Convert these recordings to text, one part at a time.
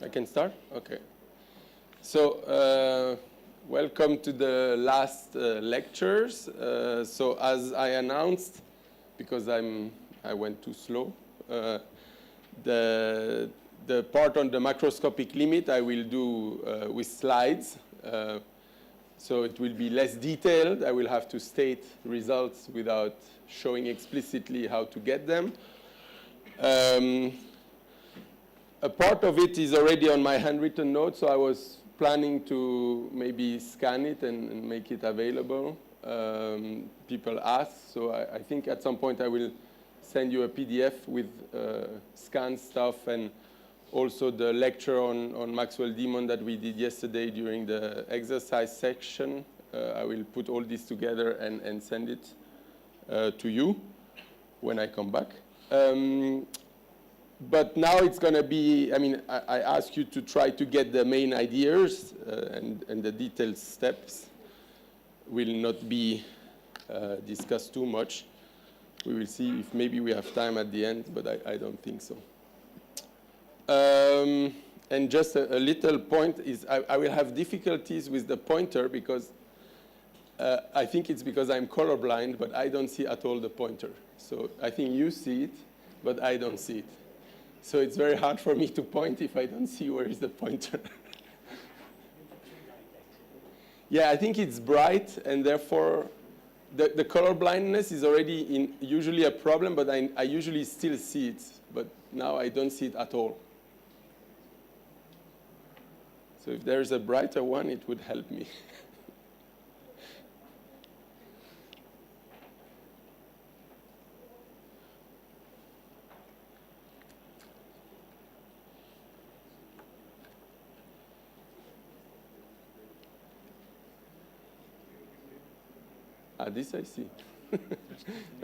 I can start? Okay. So, welcome to the last lectures. So, as I announced, because I went too slow, the part on the macroscopic limit I will do with slides. So it will be less detailed. I will have to state results without showing explicitly how to get them. A part of it is already on my handwritten notes, so I was planning to maybe scan it and make it available. People ask, so I think at some point I will send you a PDF with scanned stuff and also the lecture on Maxwell-Demon that we did yesterday during the exercise section. I will put all this together and send it to you when I come back. But now it's going to be, I ask you to try to get the main ideas and the detailed steps will not be discussed too much. We will see if maybe we have time at the end, but I don't think so. And just a little point is I will have difficulties with the pointer because I think it's because I'm colorblind, but I don't see at all the pointer. So I think you see it, but I don't see it. So it's very hard for me to point if I don't see where is the pointer. Yeah, I think it's bright, and therefore the color blindness is already usually a problem, but I usually still see it. But now I don't see it at all. So if there's a brighter one, it would help me. This I see.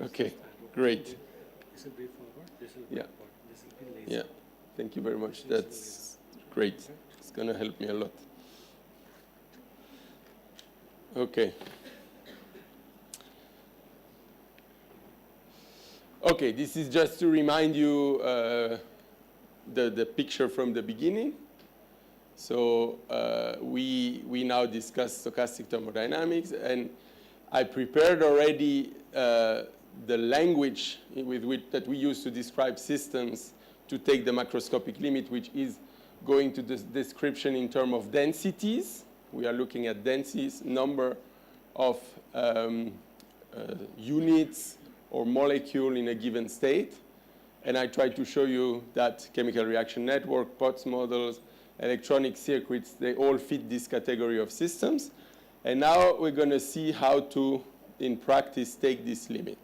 Okay, great. This will be forward, this will be Yeah. backward, this will be laser. Yeah, thank you very much. That's great. It's going to help me a lot. Okay. Okay, this is just to remind you the picture from the beginning. So we now discuss stochastic thermodynamics, and I prepared already the language that we use to describe systems to take the macroscopic limit, which is going to this description in terms of densities. We are looking at densities, number of units or molecule in a given state. And I tried to show you that chemical reaction network, Potts models, electronic circuits, they all fit this category of systems. And now we're going to see how to, in practice, take this limit.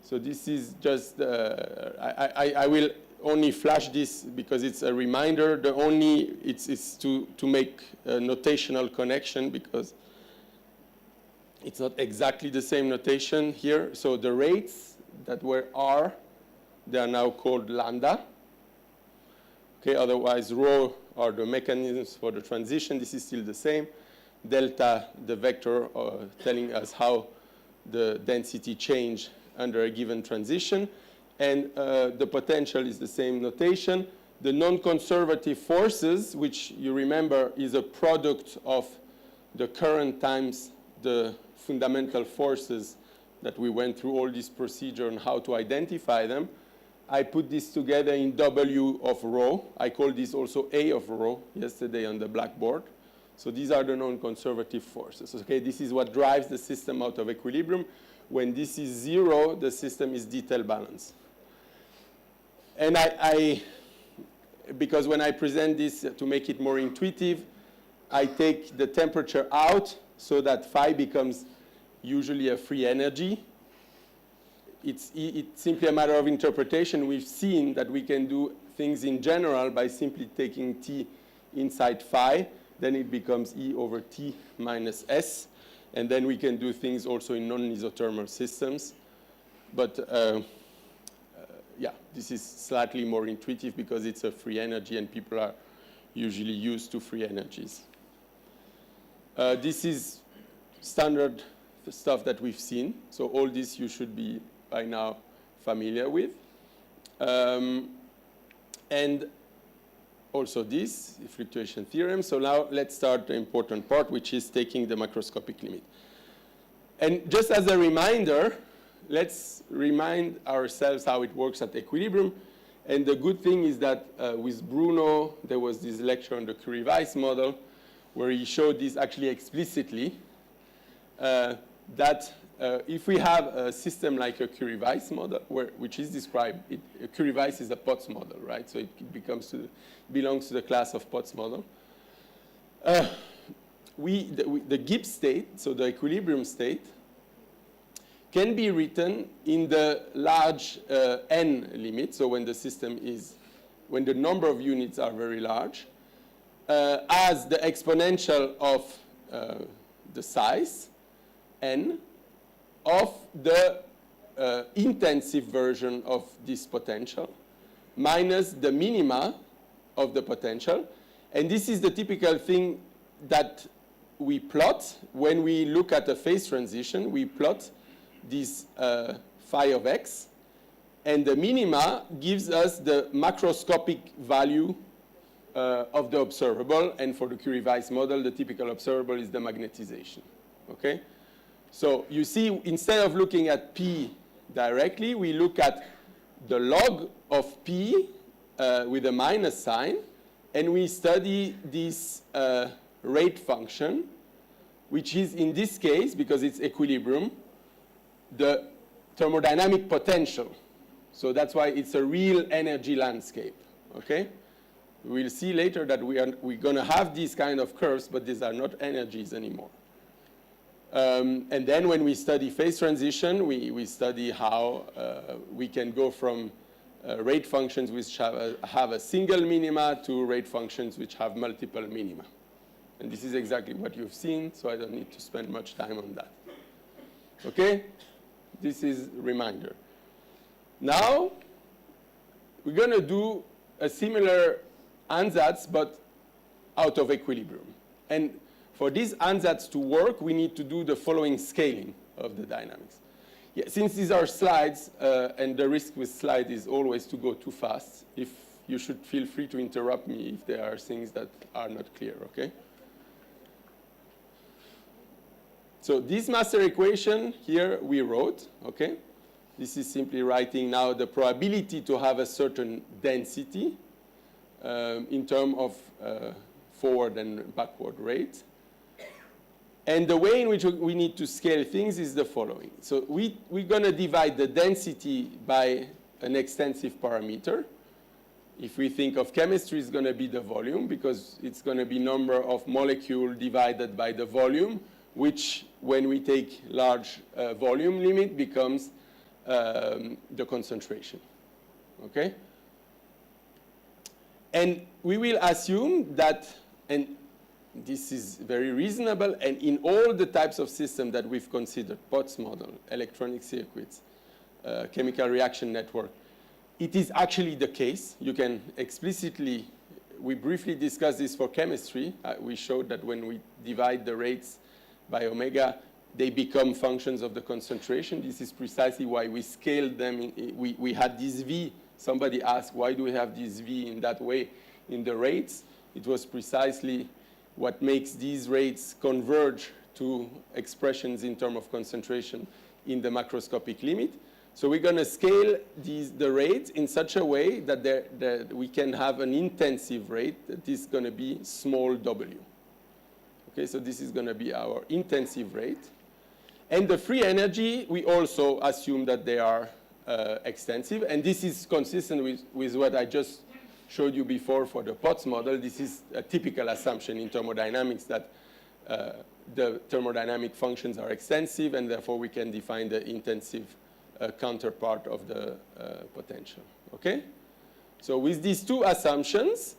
So this is just, I will only flash this because it's a reminder. It's to make a notational connection because it's not exactly the same notation here. So the rates that were R, they are now called lambda. Okay, otherwise rho are the mechanisms for the transition. This is still the same. Delta, the vector telling us how the density change under a given transition. And the potential is the same notation. The non-conservative forces, which you remember is a product of the current times the fundamental forces that we went through all this procedure on how to identify them. I put this together in W of rho. I called this also A of rho yesterday on the blackboard. So these are the non-conservative forces. Okay, this is what drives the system out of equilibrium. When this is 0, the system is detail balanced. And because when I present this to make it more intuitive, I take the temperature out so that phi becomes usually a free energy. It's simply a matter of interpretation. We've seen that we can do things in general by simply taking T inside phi. Then it becomes E over T minus S. And then we can do things also in non-isothermal systems. But yeah, this is slightly more intuitive because it's a free energy and people are usually used to free energies. This is standard stuff that we've seen. So all this you should be by now familiar with. And also this fluctuation theorem. So now let's start the important part, which is taking the macroscopic limit. And just as a reminder, let's remind ourselves how it works at equilibrium. And the good thing is that with Bruno, there was this lecture on the Curie-Weiss model where he showed this actually explicitly, that if we have a system like a Curie-Weiss model, which is described, Curie-Weiss is a Potts model, right? So it belongs to the class of Potts model. The Gibbs state, so the equilibrium state, can be written in the large n limit, so when the system is, when the number of units are very large, as the exponential of the size, n, of the intensive version of this potential, minus the minima of the potential. And this is the typical thing that we plot when we look at a phase transition. We plot this phi of x, and the minima gives us the macroscopic value of the observable, and for the Curie-Weiss model, the typical observable is the magnetization, okay? So you see, instead of looking at P directly, we look at the log of P with a minus sign, and we study this rate function, which is in this case, because it's equilibrium, the thermodynamic potential. So that's why it's a real energy landscape, okay? We'll see later that we're going to have these kind of curves, but these are not energies anymore. And then when we study phase transition, we study how we can go from rate functions which have a single minima to rate functions which have multiple minima. And this is exactly what you've seen, so I don't need to spend much time on that. Okay? This is a reminder. Now, we're going to do a similar ansatz, but out of equilibrium. And for this ansatz to work, we need to do the following scaling of the dynamics. Yeah, since these are slides, and the risk with slides is always to go too fast, if you should feel free to interrupt me if there are things that are not clear, okay? So this master equation here we wrote, okay? This is simply writing now the probability to have a certain density in terms of forward and backward rate. And the way in which we need to scale things is the following. So we're going to divide the density by an extensive parameter. If we think of chemistry, it's going to be the volume, because it's going to be number of molecules divided by the volume, which, when we take large volume limit, becomes the concentration, okay? And we will assume that, and this is very reasonable, and in all the types of systems that we've considered, Potts model, electronic circuits, chemical reaction network, it is actually the case. You can explicitly, we briefly discussed this for chemistry. We showed that when we divide the rates by omega, they become functions of the concentration. This is precisely why we scaled them. We had this V. Somebody asked, why do we have this V in that way in the rates? It was precisely what makes these rates converge to expressions in terms of concentration in the macroscopic limit. So we're going to scale the rates in such a way that we can have an intensive rate that is going to be small w. Okay, so this is going to be our intensive rate. And the free energy, we also assume that they are extensive. And this is consistent with what I just showed you before for the Potts model. This is a typical assumption in thermodynamics that the thermodynamic functions are extensive, and therefore we can define the intensive counterpart of the potential. Okay? So with these two assumptions,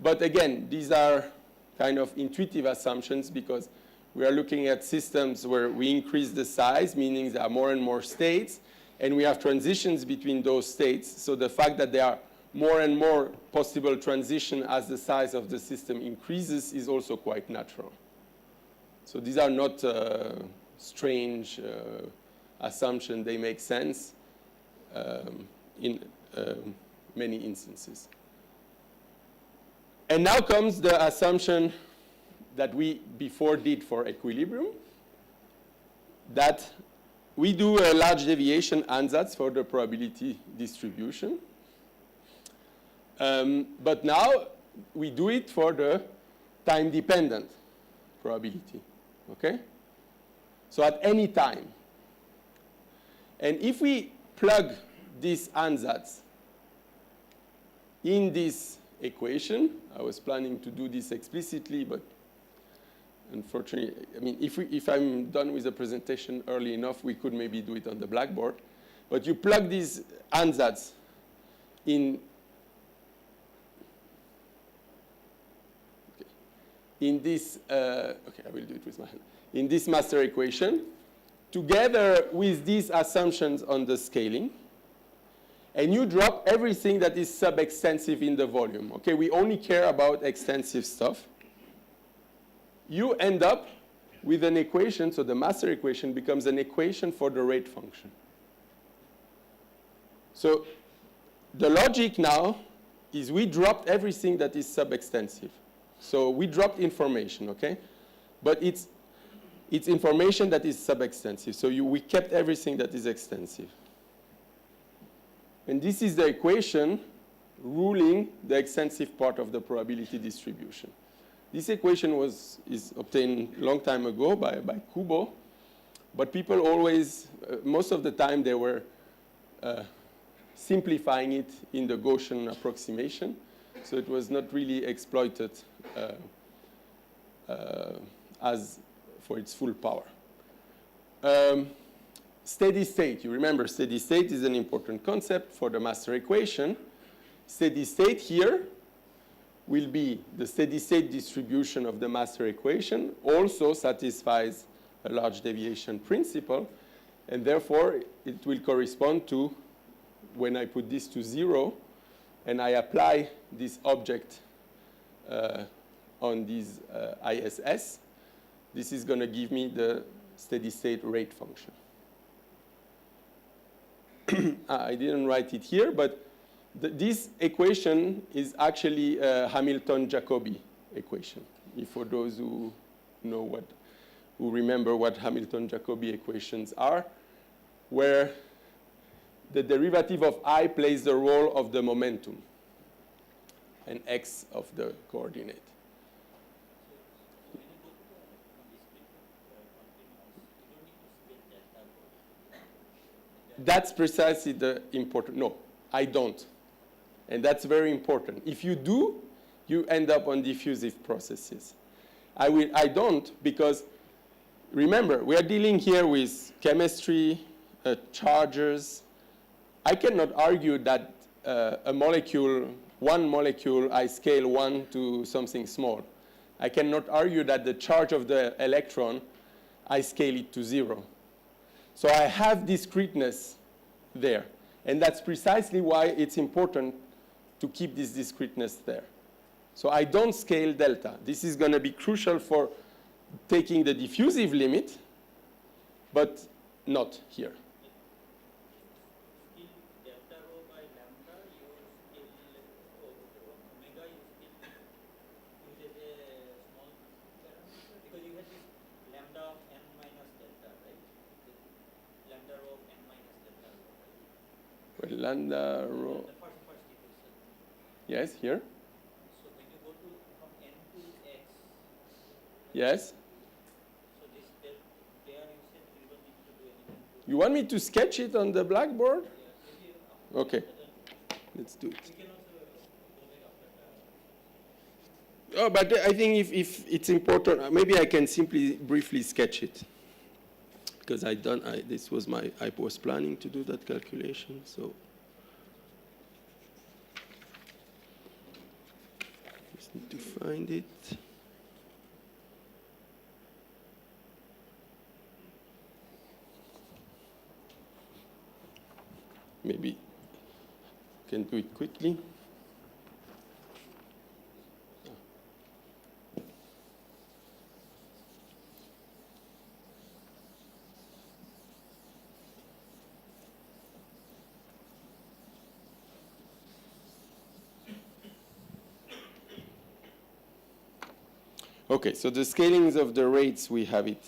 but again, these are kind of intuitive assumptions because we are looking at systems where we increase the size, meaning there are more and more states, and we have transitions between those states. So the fact that there are more and more possible transition as the size of the system increases is also quite natural. So these are not strange assumptions. They make sense in many instances. And now comes the assumption that we before did for equilibrium, that we do a large deviation ansatz for the probability distribution. But now we do it for the time-dependent probability, okay? So at any time. And if we plug this ansatz in this equation, I was planning to do this explicitly, but unfortunately, I mean, if I'm done with the presentation early enough, we could maybe do it on the blackboard. But you plug these ansatz in this, okay, I will do it with my hand, in this master equation, together with these assumptions on the scaling, and you drop everything that is sub-extensive in the volume. Okay, we only care about extensive stuff. You end up with an equation, so the master equation becomes an equation for the rate function. So the logic now is we dropped everything that is sub-extensive. So we dropped information, okay? But it's information that is sub-extensive. So we kept everything that is extensive. And this is the equation ruling the extensive part of the probability distribution. This equation is obtained a long time ago by Kubo. But people always, most of the time, they were simplifying it in the Gaussian approximation. So it was not really exploited as for its full power. Steady state, you remember steady state is an important concept for the master equation. Steady state here will be the steady state distribution of the master equation, also satisfies a large deviation principle, and therefore it will correspond to, when I put this to 0, and I apply this object on this ISS, this is going to give me the steady state rate function. I didn't write it here, but this equation is actually a Hamilton-Jacobi equation. If for those who know who remember what Hamilton-Jacobi equations are, where the derivative of I plays the role of the momentum and x of the coordinate. That's precisely the important. No, I don't. And that's very important. If you do, you end up on diffusive processes. I don't, because remember, we are dealing here with chemistry, chargers. I cannot argue that one molecule, I scale 1 to something small. I cannot argue that the charge of the electron, I scale it to 0. So I have discreteness there. And that's precisely why it's important to keep this discreteness there. So I don't scale delta. This is going to be crucial for taking the diffusive limit, but not here. Lambda rho. Yes, here. So when you go from n to x. Yes. So this there you said you don't need to do anything. You want me to sketch it on the blackboard? Yeah, okay. Let's do it. we can also go back after that. Oh, but I think if it's important, maybe I can simply briefly sketch it. Because this was I was planning to do that calculation, so. Just need to find it. Maybe I can do it quickly. Okay, so the scalings of the rates, we have it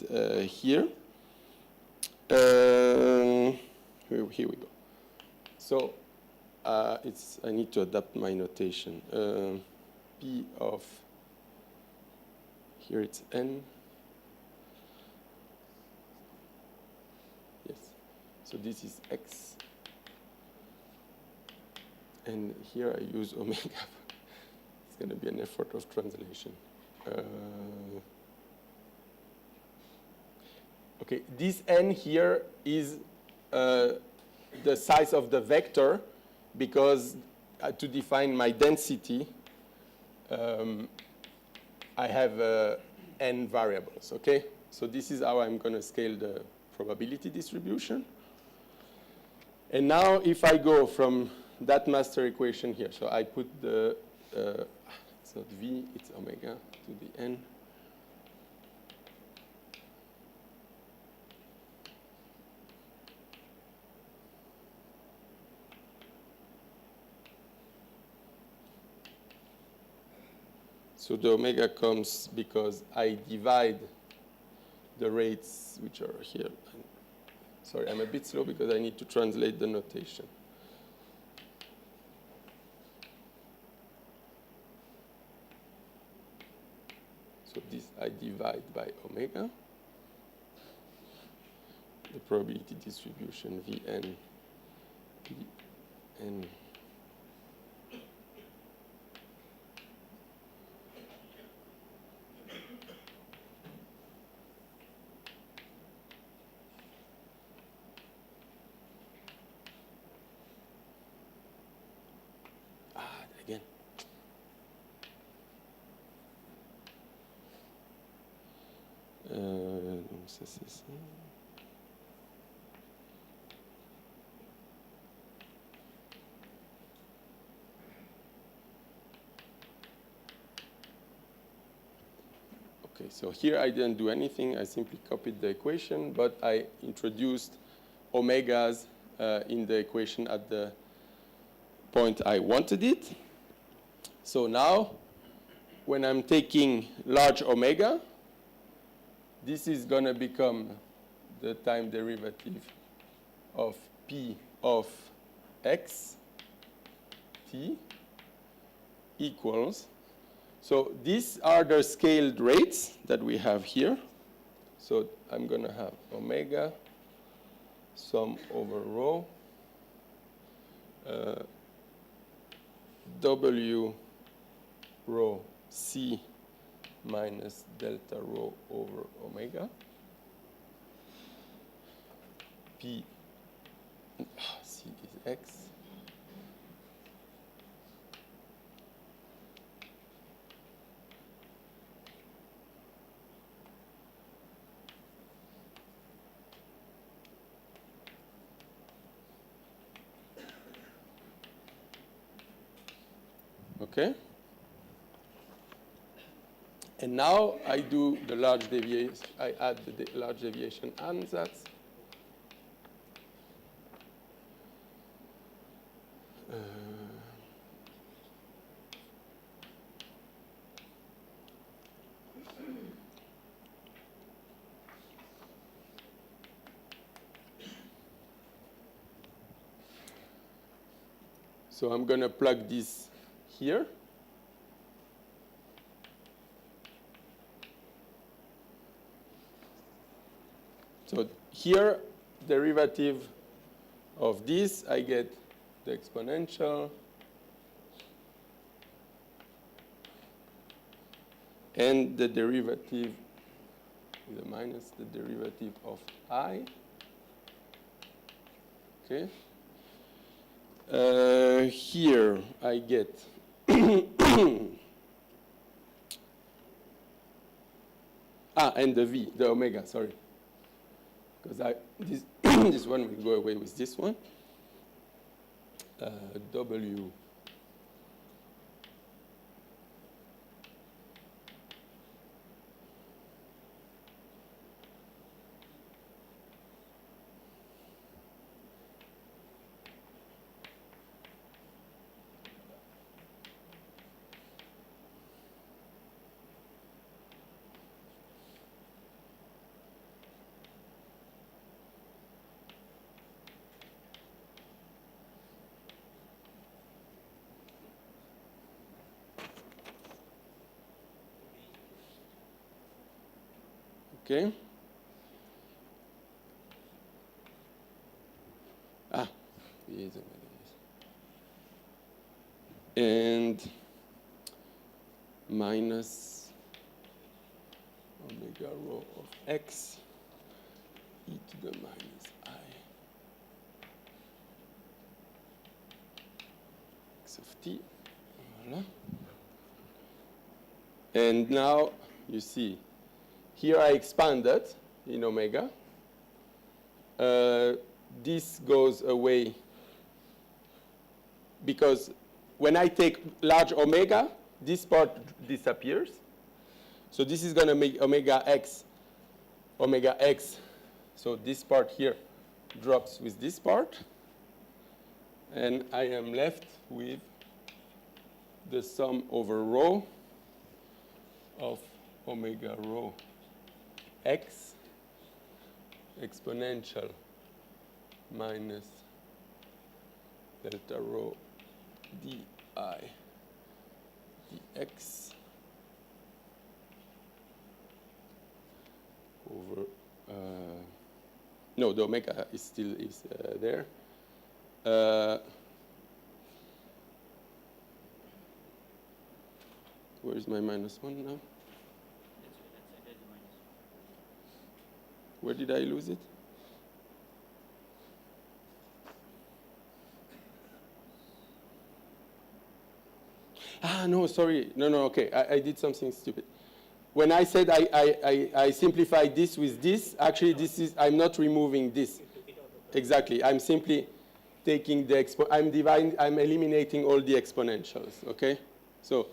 here. Here we go. So I need to adapt my notation. P of, here it's N. Yes, so this is X. And here I use omega. It's going to be an effort of translation. Okay, this N here is the size of the vector, because to define my density, I have N variables, okay? So this is how I'm going to scale the probability distribution. And now if I go from that master equation here, so I put the, it's not V, it's omega to the N. So the omega comes because I divide the rates which are here. Sorry, I'm a bit slow because I need to translate the notation. So this I divide by omega. The probability distribution Vn, Vn. Again. Donc ça c'est ça. Okay, so here I didn't do anything. I simply copied the equation, but I introduced omegas in the equation at the point I wanted it. So now, when I'm taking large omega, this is going to become the time derivative of P of x t equals. So these are the scaled rates that we have here. So I'm going to have omega sum over rho W rho C minus delta rho over omega. P C is x. Okay? And now I do the large deviation, I add the large deviation ansatz. So I'm going to plug this here. So here, derivative of this, I get the exponential and the derivative, the minus the derivative of I. Okay. Here I get and the V, the omega, sorry. Because this, this one will go away with this one. W Okay? And minus omega rho of x e to the minus I x of t. Voilà. And now you see, here I expanded in omega. This goes away because when I take large omega, this part disappears. So this is going to make omega x. So this part here drops with this part. And I am left with the sum over rho of omega rho x exponential minus delta rho di dx over, no, the omega is still there. Where is my minus 1 now? That's minus. Where did I lose it? Ah, no, sorry. No, okay. I did something stupid. When I said I simplified this with this, actually I'm not removing this. Exactly. I'm simply taking the I'm eliminating all the exponentials, okay? So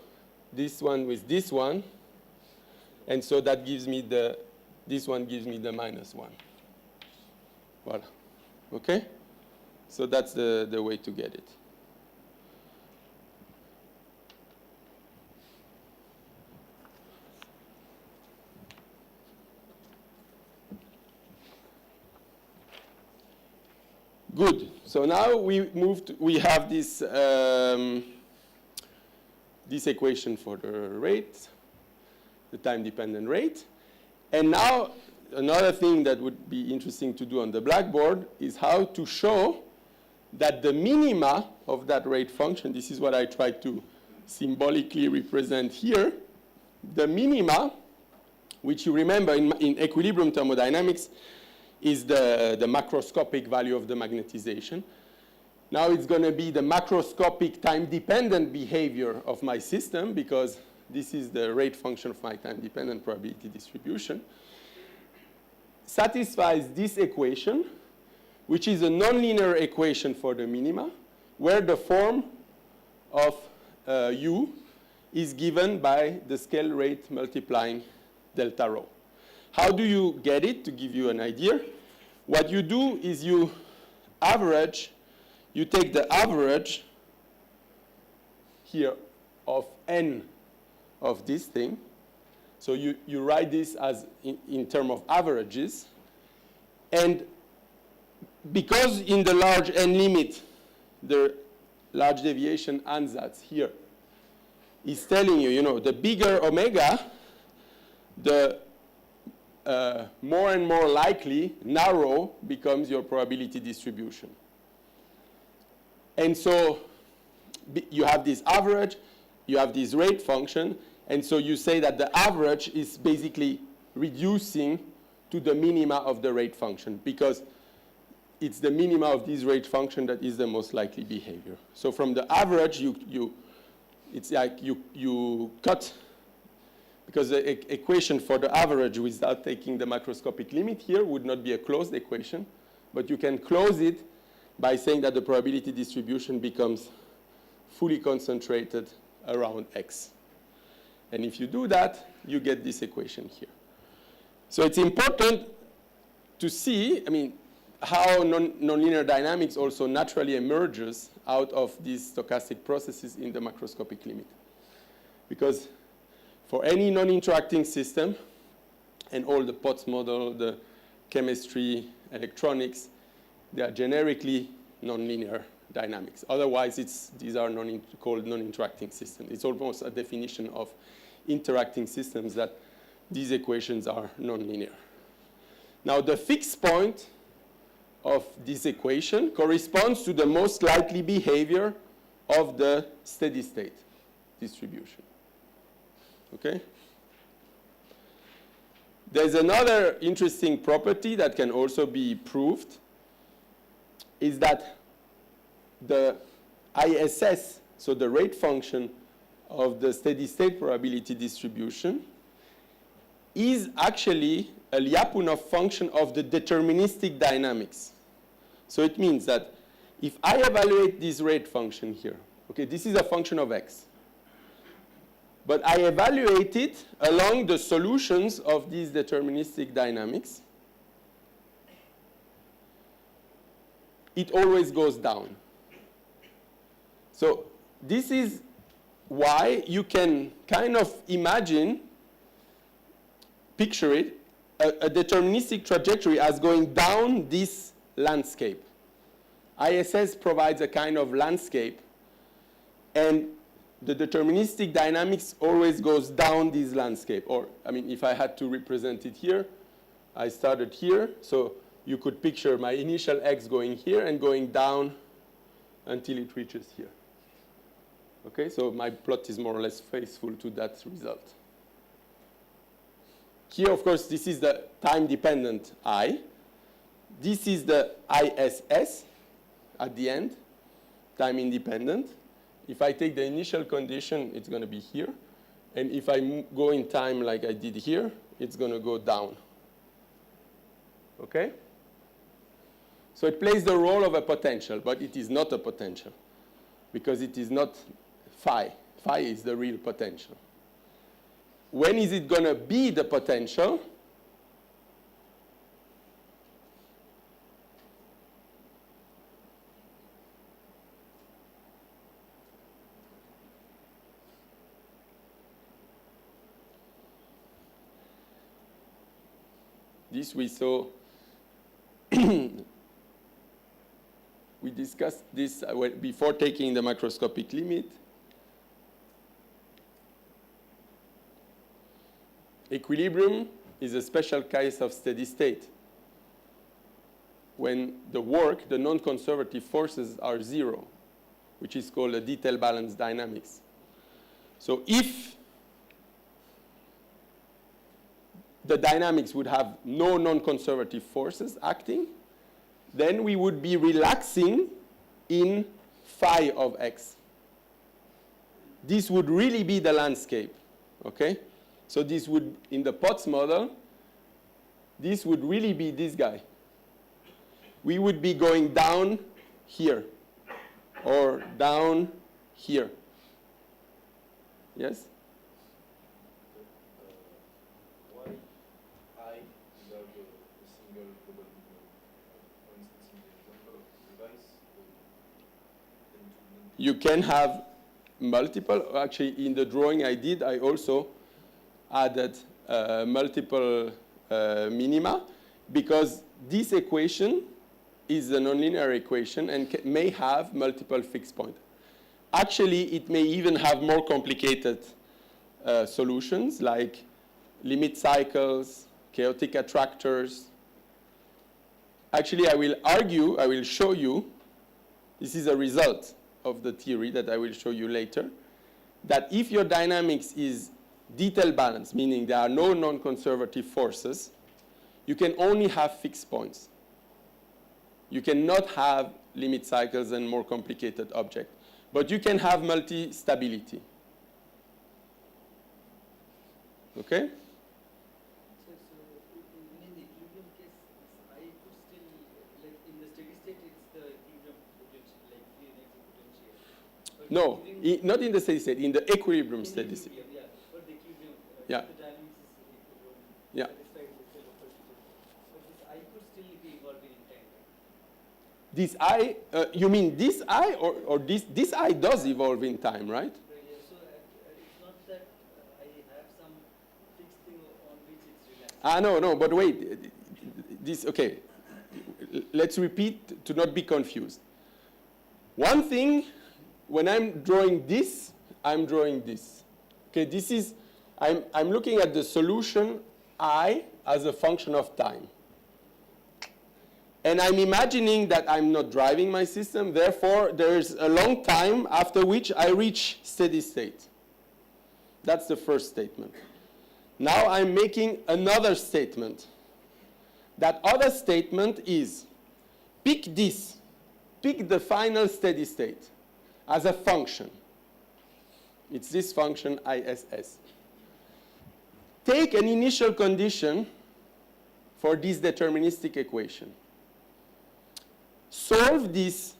this one with this one, and so that gives me this one gives me the minus 1. Voilà. Okay? So that's the way to get it. Good. So now we have this this equation for the rate, the time-dependent rate. And now another thing that would be interesting to do on the blackboard is how to show that the minima of that rate function, this is what I try to symbolically represent here, the minima, which you remember in equilibrium thermodynamics, is the macroscopic value of the magnetization. Now it's going to be the macroscopic time-dependent behavior of my system, because this is the rate function of my time-dependent probability distribution, satisfies this equation, which is a nonlinear equation for the minima, where the form of u is given by the scale rate multiplying delta rho. How do you get it? To give you an idea, what you do is you take the average here of n of this thing. So you write this as in terms of averages. And because in the large n limit, the large deviation ansatz here is telling you, the bigger omega, the more and more likely narrow becomes your probability distribution. And so you have this average, you have this rate function, and so you say that the average is basically reducing to the minima of the rate function, because it's the minima of this rate function that is the most likely behavior. So from the average, it's like you cut, because the equation for the average without taking the macroscopic limit here would not be a closed equation, but you can close it by saying that the probability distribution becomes fully concentrated around x. And if you do that, you get this equation here. So it's important to see, how nonlinear dynamics also naturally emerges out of these stochastic processes in the macroscopic limit. Because for any non-interacting system, and all the Potts model, the chemistry, electronics, they are generically nonlinear dynamics. Otherwise, these are called non-interacting systems. It's almost a definition of interacting systems that these equations are nonlinear. Now, the fixed point of this equation corresponds to the most likely behavior of the steady state distribution. Okay? There's another interesting property that can also be proved, is that the ISS, so the rate function of the steady state probability distribution, is actually a Lyapunov function of the deterministic dynamics. So it means that if I evaluate this rate function here, okay, this is a function of x, but I evaluate it along the solutions of these deterministic dynamics, it always goes down. So this is why you can kind of imagine, picture it, a deterministic trajectory as going down this landscape. ISS provides a kind of landscape, and the deterministic dynamics always goes down this landscape. Or, I mean, if I had to represent it here, I started here, so you could picture my initial x going here and going down until it reaches here. Okay, so my plot is more or less faithful to that result. Here, of course, this is the time-dependent I. This is the ISS at the end, time-independent. If I take the initial condition, it's going to be here. And if I go in time like I did here, it's going to go down. Okay? So it plays the role of a potential, but it is not a potential, because it is not phi. Phi is the real potential. When is it going to be the potential? This we saw, we discussed this before taking the macroscopic limit. Equilibrium is a special case of steady state, when the work, the non-conservative forces are zero, which is called a detail balance dynamics. So if the dynamics would have no non-conservative forces acting, then we would be relaxing in phi of x. This would really be the landscape, okay? So this would, in the Potts model, this would really be this guy. We would be going down here, or down here. Yes? Why I without a single global minimum? For instance, in the example of device, you can have multiple. Actually, in the drawing I did, I also added multiple minima, because this equation is a nonlinear equation and may have multiple fixed points. Actually, it may even have more complicated solutions, like limit cycles, chaotic attractors. Actually, I will show you, this is a result of the theory that I will show you later, that if your dynamics is detail balance, meaning there are no non-conservative forces, you can only have fixed points. You cannot have limit cycles and more complicated objects. But you can have multi-stability. Okay? So in the equilibrium case, I could still, like in the steady state, it's the equilibrium potential, like free energy potential. But No, during not in the steady state, in the equilibrium in the steady state. equilibrium, yeah. But the equilibrium, Yeah. the dynamics is equilibrium. Yeah. Satisfied with the local system. But this I could still be evolving in time. This I, you mean this I, or this I does evolve in time, right? Right, yeah. So it's not that I have some fixed thing on which it's relaxed. No, but wait. This, okay. Let's repeat to not be confused. One thing, when I'm drawing this, I'm drawing this. Okay, this is, I'm looking at the solution I as a function of time. And I'm imagining that I'm not driving my system. Therefore, there's a long time after which I reach steady state. That's the first statement. Now I'm making another statement. That other statement is, pick this. Pick the final steady state as a function. It's this function ISS. Take an initial condition for this deterministic equation. Solve this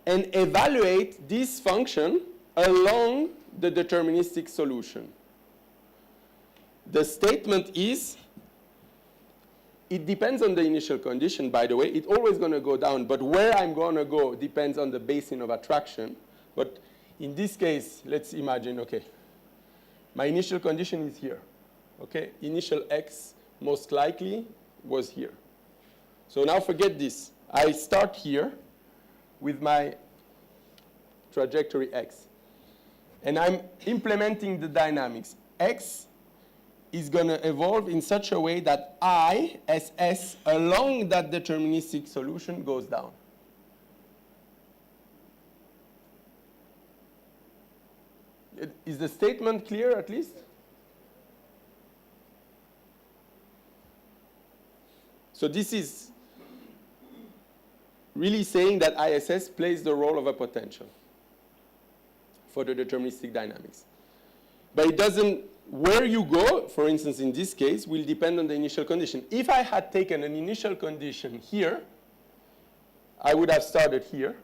and evaluate this function along the deterministic solution. The statement is, it depends on the initial condition, by the way. It's always going to go down, but where I'm going to go depends on the basin of attraction. But in this case, let's imagine, okay, my initial condition is here. Okay, initial x most likely was here. So now forget this. I start here with my trajectory x. And I'm implementing the dynamics. X is going to evolve in such a way that ISS along that deterministic solution goes down. Is the statement clear at least? So this is really saying that ISS plays the role of a potential for the deterministic dynamics. But it doesn't, where you go, for instance, in this case, will depend on the initial condition. If I had taken an initial condition here, I would have started here.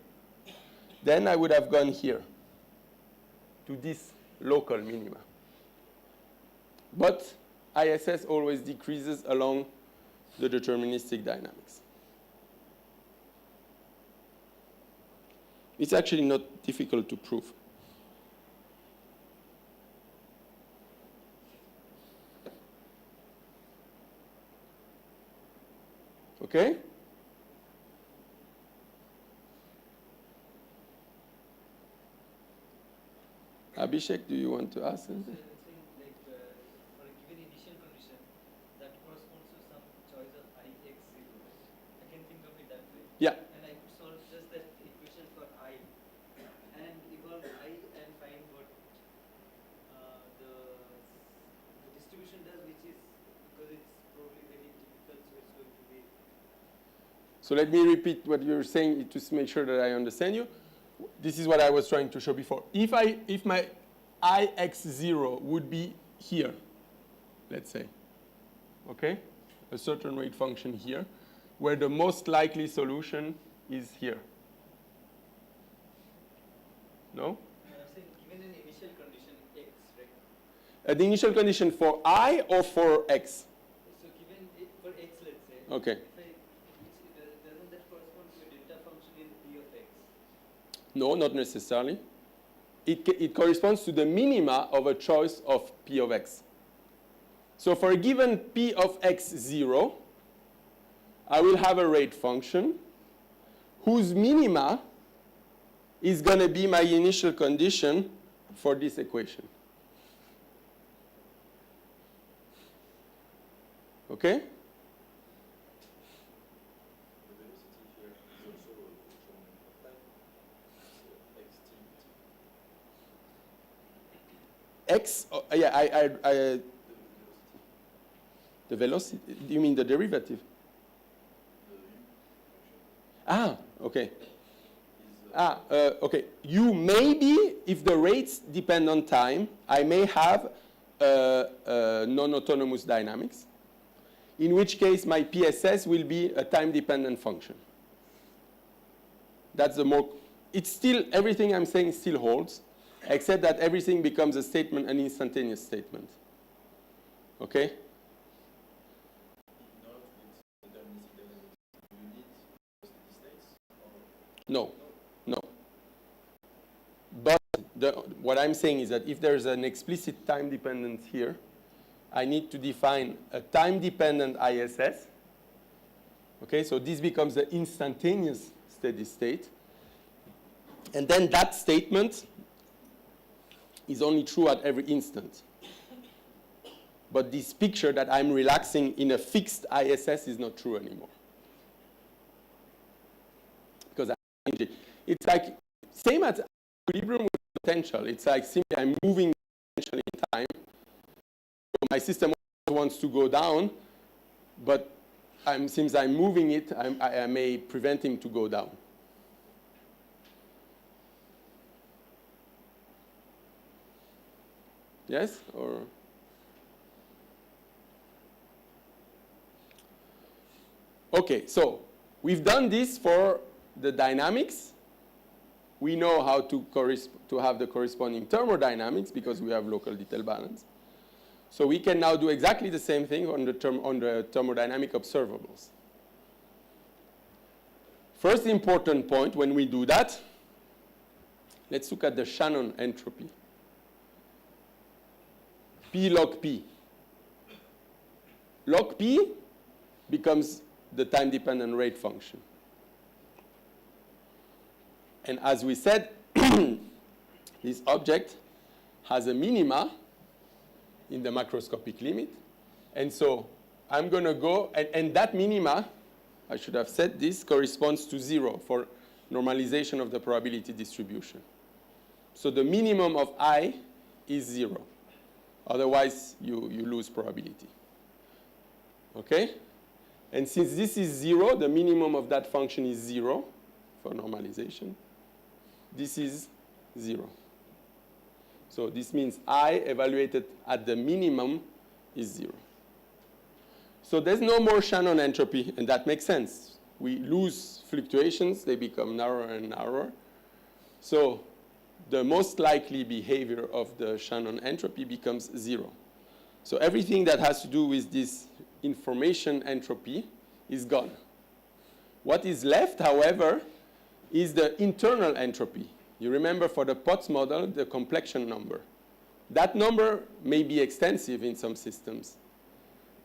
Then I would have gone here to this local minima. But ISS always decreases along the deterministic dynamics. It's actually not difficult to prove. Okay? Abhishek, do you want to ask something? Like for a given initial condition, that corresponds to some choice of ix0. I can think of it that way. Yeah. And I could solve just that equation for I and evolve I and find what the distribution does, which is, because it's probably very typical, so it's going to be. So let me repeat what you're saying to make sure that I understand you. This is what I was trying to show before. If my ix0 would be here, let's say, okay, a certain rate function here, where the most likely solution is here. No? I'm saying given an initial condition x, right? The initial condition for I or for x? So given it for x, let's say. Okay. Doesn't that correspond to a delta function in p of x? No, not necessarily. It corresponds to the minima of a choice of p of x. So for a given p of x0, I will have a rate function whose minima is going to be my initial condition for this equation. Okay? The velocity here is also a function of time. It's xt. X, yeah, the velocity, you mean the derivative? Ah, okay. Okay. You maybe, if the rates depend on time, I may have non-autonomous dynamics, in which case my PSS will be a time-dependent function. That's the more, it's still, everything I'm saying still holds, except that everything becomes a statement, an instantaneous statement. Okay? Not with deterministic dynamics. Do you need steady states? Or No, no. But what I'm saying is that if there's an explicit time dependence here, I need to define a time-dependent ISS. Okay, so this becomes the instantaneous steady state. And then that statement is only true at every instant. But this picture that I'm relaxing in a fixed ISS is not true anymore. changing. It's like same as equilibrium with potential. It's like simply I'm moving potential in time. So my system also wants to go down, but since I'm moving it, I may prevent him to go down. Yes? Or okay, so we've done this for the dynamics. We know how to have the corresponding thermodynamics because we have local detail balance. So we can now do exactly the same thing on the thermodynamic observables. First important point when we do that, let's look at the Shannon entropy. P log P. Log P becomes the time-dependent rate function. And as we said, this object has a minima in the macroscopic limit. And so I'm going to go, and that minima, I should have said this, corresponds to 0 for normalization of the probability distribution. So the minimum of I is 0. Otherwise, you lose probability. Okay? And since this is 0, the minimum of that function is 0 for normalization. This is 0. So this means I evaluated at the minimum is 0. So there's no more Shannon entropy, and that makes sense. We lose fluctuations. They become narrower and narrower. So the most likely behavior of the Shannon entropy becomes 0. So everything that has to do with this information entropy is gone. What is left, however, is the internal entropy. You remember for the Potts model, the complexion number. That number may be extensive in some systems.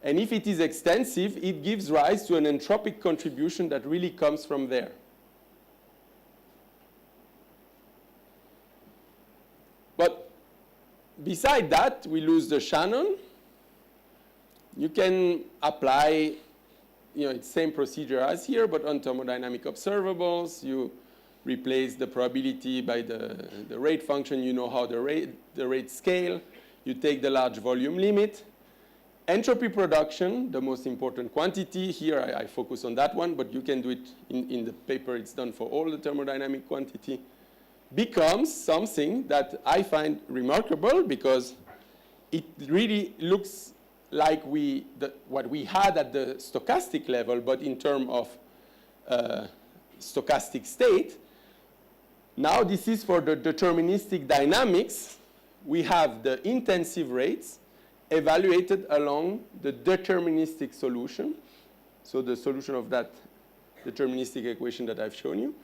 And if it is extensive, it gives rise to an entropic contribution that really comes from there. But beside that, we lose the Shannon. You can apply, it's the same procedure as here, but on thermodynamic observables. You replace the probability by the rate function. You know how the rate scale. You take the large volume limit. Entropy production, the most important quantity. Here I focus on that one, but you can do it in the paper. It's done for all the thermodynamic quantity. Becomes something that I find remarkable because it really looks like what we had at the stochastic level, but in terms of stochastic state. Now this is for the deterministic dynamics. We have the intensive rates evaluated along the deterministic solution. So the solution of that deterministic equation that I've shown you.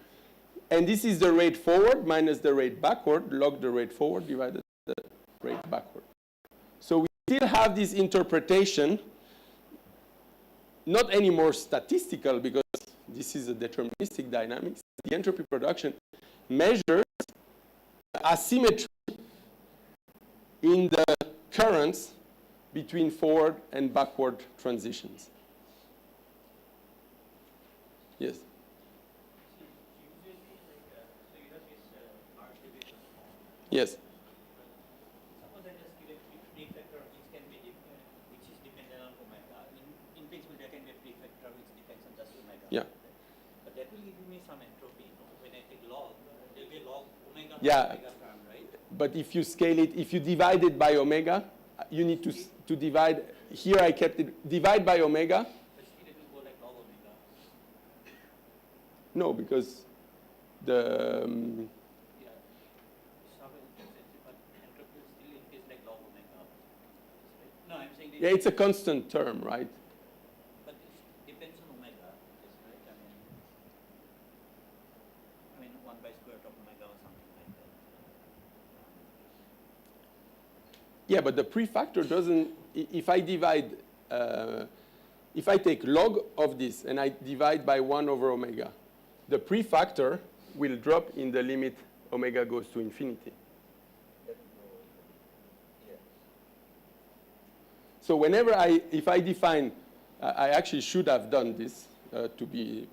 And this is the rate forward minus the rate backward, log the rate forward divided by the rate backward. So we still have this interpretation, not anymore statistical because this is a deterministic dynamics. The entropy production measures asymmetry in the currents between forward and backward transitions. Yes? Yes. Suppose I just give a prefactor which can be which is dependent on omega. In principle, there can be a prefactor which depends on just omega. Yeah. But that will give me some entropy. When I take log, there will be a log omega omega term, right? But if you scale it, if you divide it by omega, you need to divide. Here I kept it divide by omega. But still it will go like log omega. No, because the No, I'm saying yeah, it's a constant term, right? But it depends on omega, yes, right? I mean 1 by square root of omega or something like that. Yeah, but the prefactor doesn't. If I divide, if I take log of this and I divide by 1 over omega, the prefactor will drop in the limit omega goes to infinity. So whenever if I define, I actually should have done this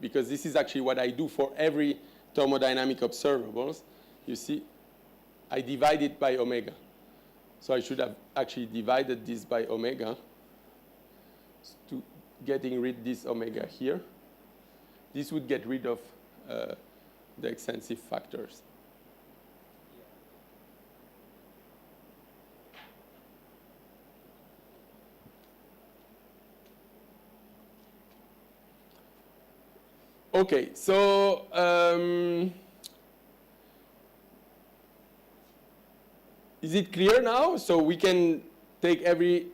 because this is actually what I do for every thermodynamic observables, you see, I divide it by omega. So I should have actually divided this by omega to getting rid of this omega here. This would get rid of the extensive factors. Okay, so is it clear now? So we can take every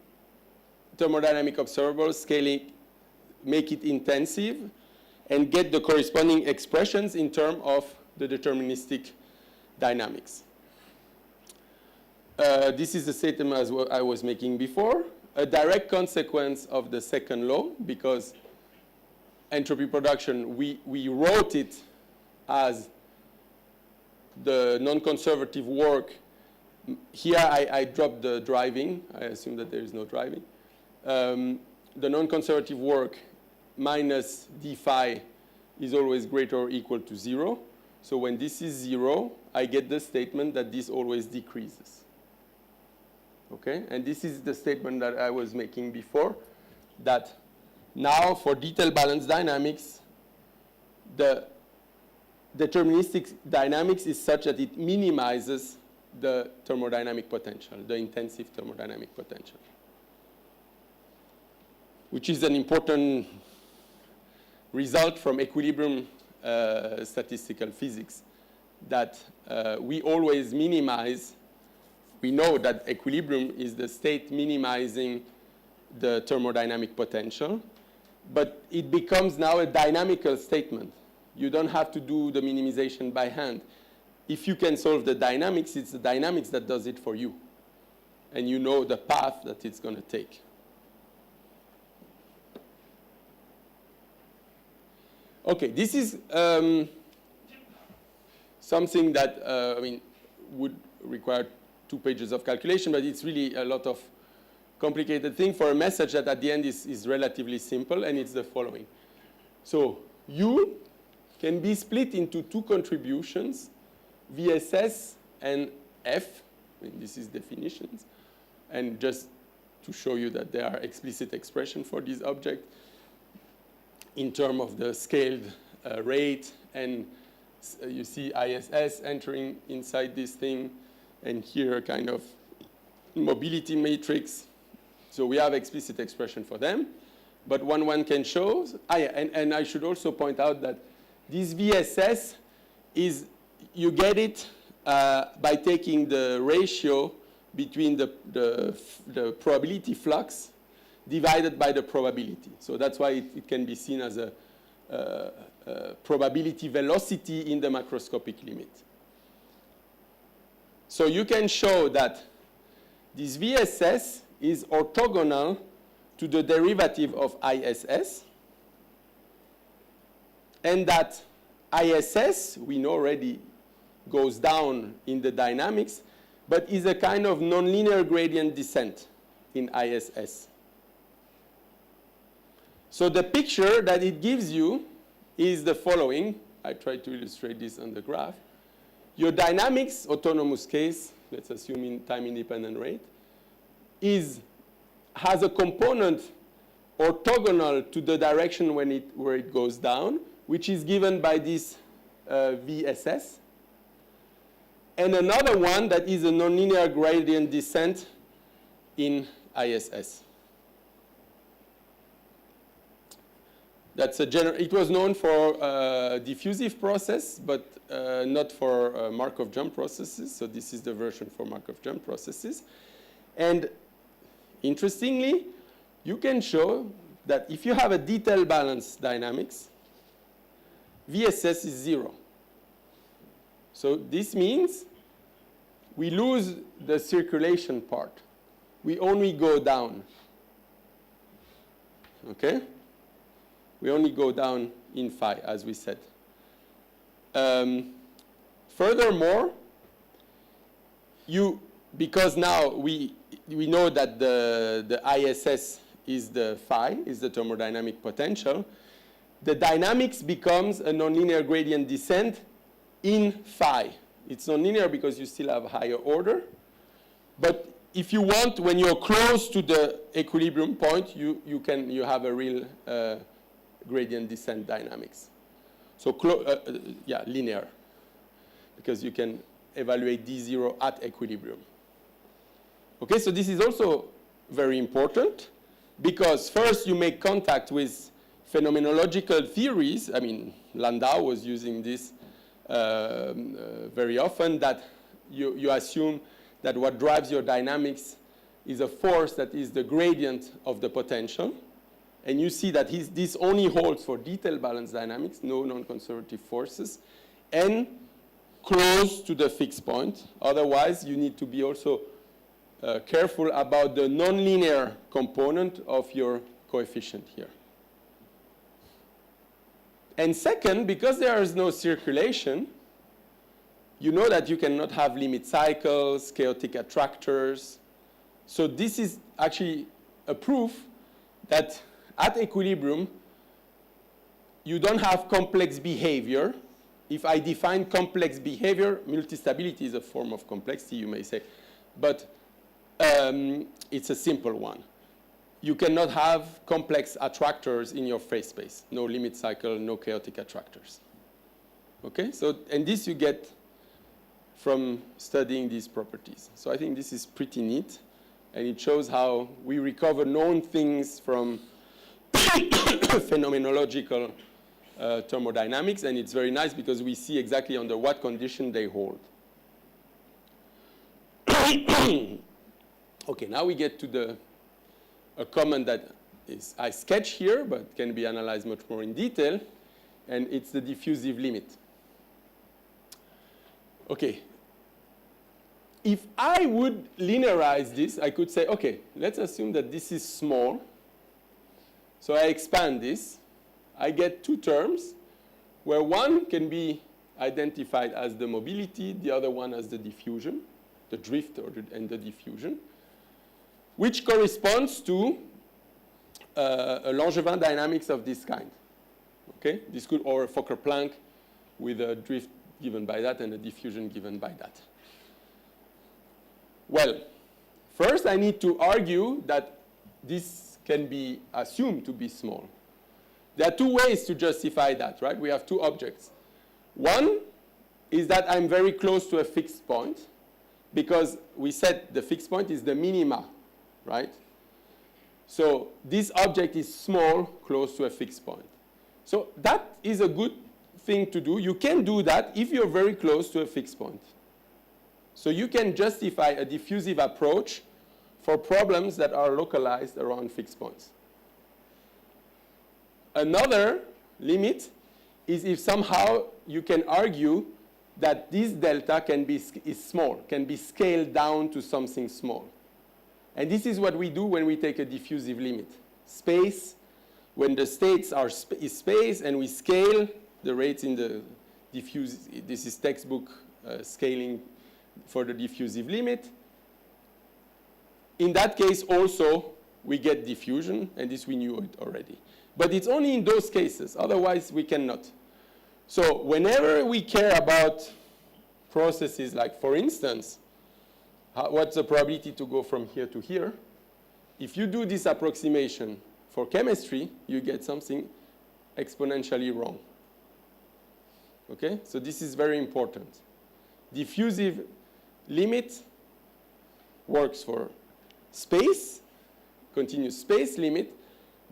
thermodynamic observable, scale it, make it intensive, and get the corresponding expressions in terms of the deterministic dynamics. This is the statement as I was making before, a direct consequence of the second law, because entropy production, we wrote it as the non-conservative work. Here I dropped the driving. I assume that there is no driving. The non-conservative work minus d phi is always greater or equal to 0. So when this is 0, I get the statement that this always decreases. Okay? And this is the statement that I was making before, that now for detailed balance dynamics, the deterministic dynamics is such that it minimizes the thermodynamic potential, the intensive thermodynamic potential, which is an important result from equilibrium statistical physics, that we always minimize. We know that equilibrium is the state minimizing the thermodynamic potential, but it becomes now a dynamical statement. You don't have to do the minimization by hand. If you can solve the dynamics, it's the dynamics that does it for you. And you know the path that it's going to take. Okay, this is something that would require 2 pages of calculation, but it's really a lot of complicated thing for a message that at the end is relatively simple, and it's the following. So U can be split into 2 contributions, VSS and F. This is definitions. And just to show you that there are explicit expressions for this object in terms of the scaled rate, and you see ISS entering inside this thing, and here a kind of mobility matrix. So we have explicit expression for them. But one can show, and I should also point out that this VSS is, you get it by taking the ratio between the probability flux divided by the probability. So that's why it can be seen as a probability velocity in the macroscopic limit. So you can show that this VSS is orthogonal to the derivative of ISS, and that ISS, we know already, goes down in the dynamics, but is a kind of nonlinear gradient descent in ISS. So the picture that it gives you is the following. I try to illustrate this on the graph. Your dynamics autonomous case, let's assume in time-independent rate, has a component orthogonal to the direction where it goes down, which is given by this VSS, and another one that is a nonlinear gradient descent in ISS. That's it was known for diffusive process, but not for Markov jump processes. So this is the version for Markov jump processes. And interestingly, you can show that if you have a detailed balance dynamics, VSS is 0. So this means we lose the circulation part. We only go down. Okay? We only go down in phi, as we said. Furthermore, because now we know that the ISS is the phi, is the thermodynamic potential, the dynamics becomes a nonlinear gradient descent in phi. It's non-linear because you still have higher order. But if you want, when you're close to the equilibrium point, you have a real gradient descent dynamics. So yeah, linear, because you can evaluate D0 at equilibrium. Okay, so this is also very important, because first you make contact with phenomenological theories. I mean, Landau was using this very often, that you assume that what drives your dynamics is a force that is the gradient of the potential. And you see that this only holds for detailed balance dynamics, no non-conservative forces, and close to the fixed point. Otherwise, you need to be also careful about the nonlinear component of your coefficient here. And second, because there is no circulation, you know that you cannot have limit cycles, chaotic attractors. So this is actually a proof that at equilibrium, you don't have complex behavior. If I define complex behavior, multistability is a form of complexity, you may say, but it's a simple one. You cannot have complex attractors in your phase space. No limit cycle, no chaotic attractors. Okay, so, and this you get from studying these properties. So I think this is pretty neat, and it shows how we recover known things from phenomenological thermodynamics, and it's very nice because we see exactly under what condition they hold. Okay, now we get to a comment that is I sketch here, but can be analyzed much more in detail, and it's the diffusive limit. Okay. If I would linearize this, I could say, okay, let's assume that this is small. So I expand this. I get two terms, where one can be identified as the mobility, the other one as the diffusion, the drift and the diffusion, which corresponds to a Langevin dynamics of this kind. Okay? This could, or a Fokker-Planck with a drift given by that and a diffusion given by that. Well, first I need to argue that this can be assumed to be small. There are two ways to justify that, right? We have two objects. One is that I'm very close to a fixed point, because we said the fixed point is the minima, right? So this object is small, close to a fixed point. So that is a good thing to do. You can do that if you're very close to a fixed point. So you can justify a diffusive approach for problems that are localized around fixed points. Another limit is if somehow you can argue that this delta is small, can be scaled down to something small. And this is what we do when we take a diffusive limit. Space, when the states is space and we scale the rates in the diffuse, this is textbook scaling for the diffusive limit. In that case also, we get diffusion, and this we knew it already. But it's only in those cases, otherwise we cannot. So whenever we care about processes like, for instance, what's the probability to go from here to here, if you do this approximation for chemistry, you get something exponentially wrong. Okay, so this is very important. Diffusive limit works for space, continuous space limit,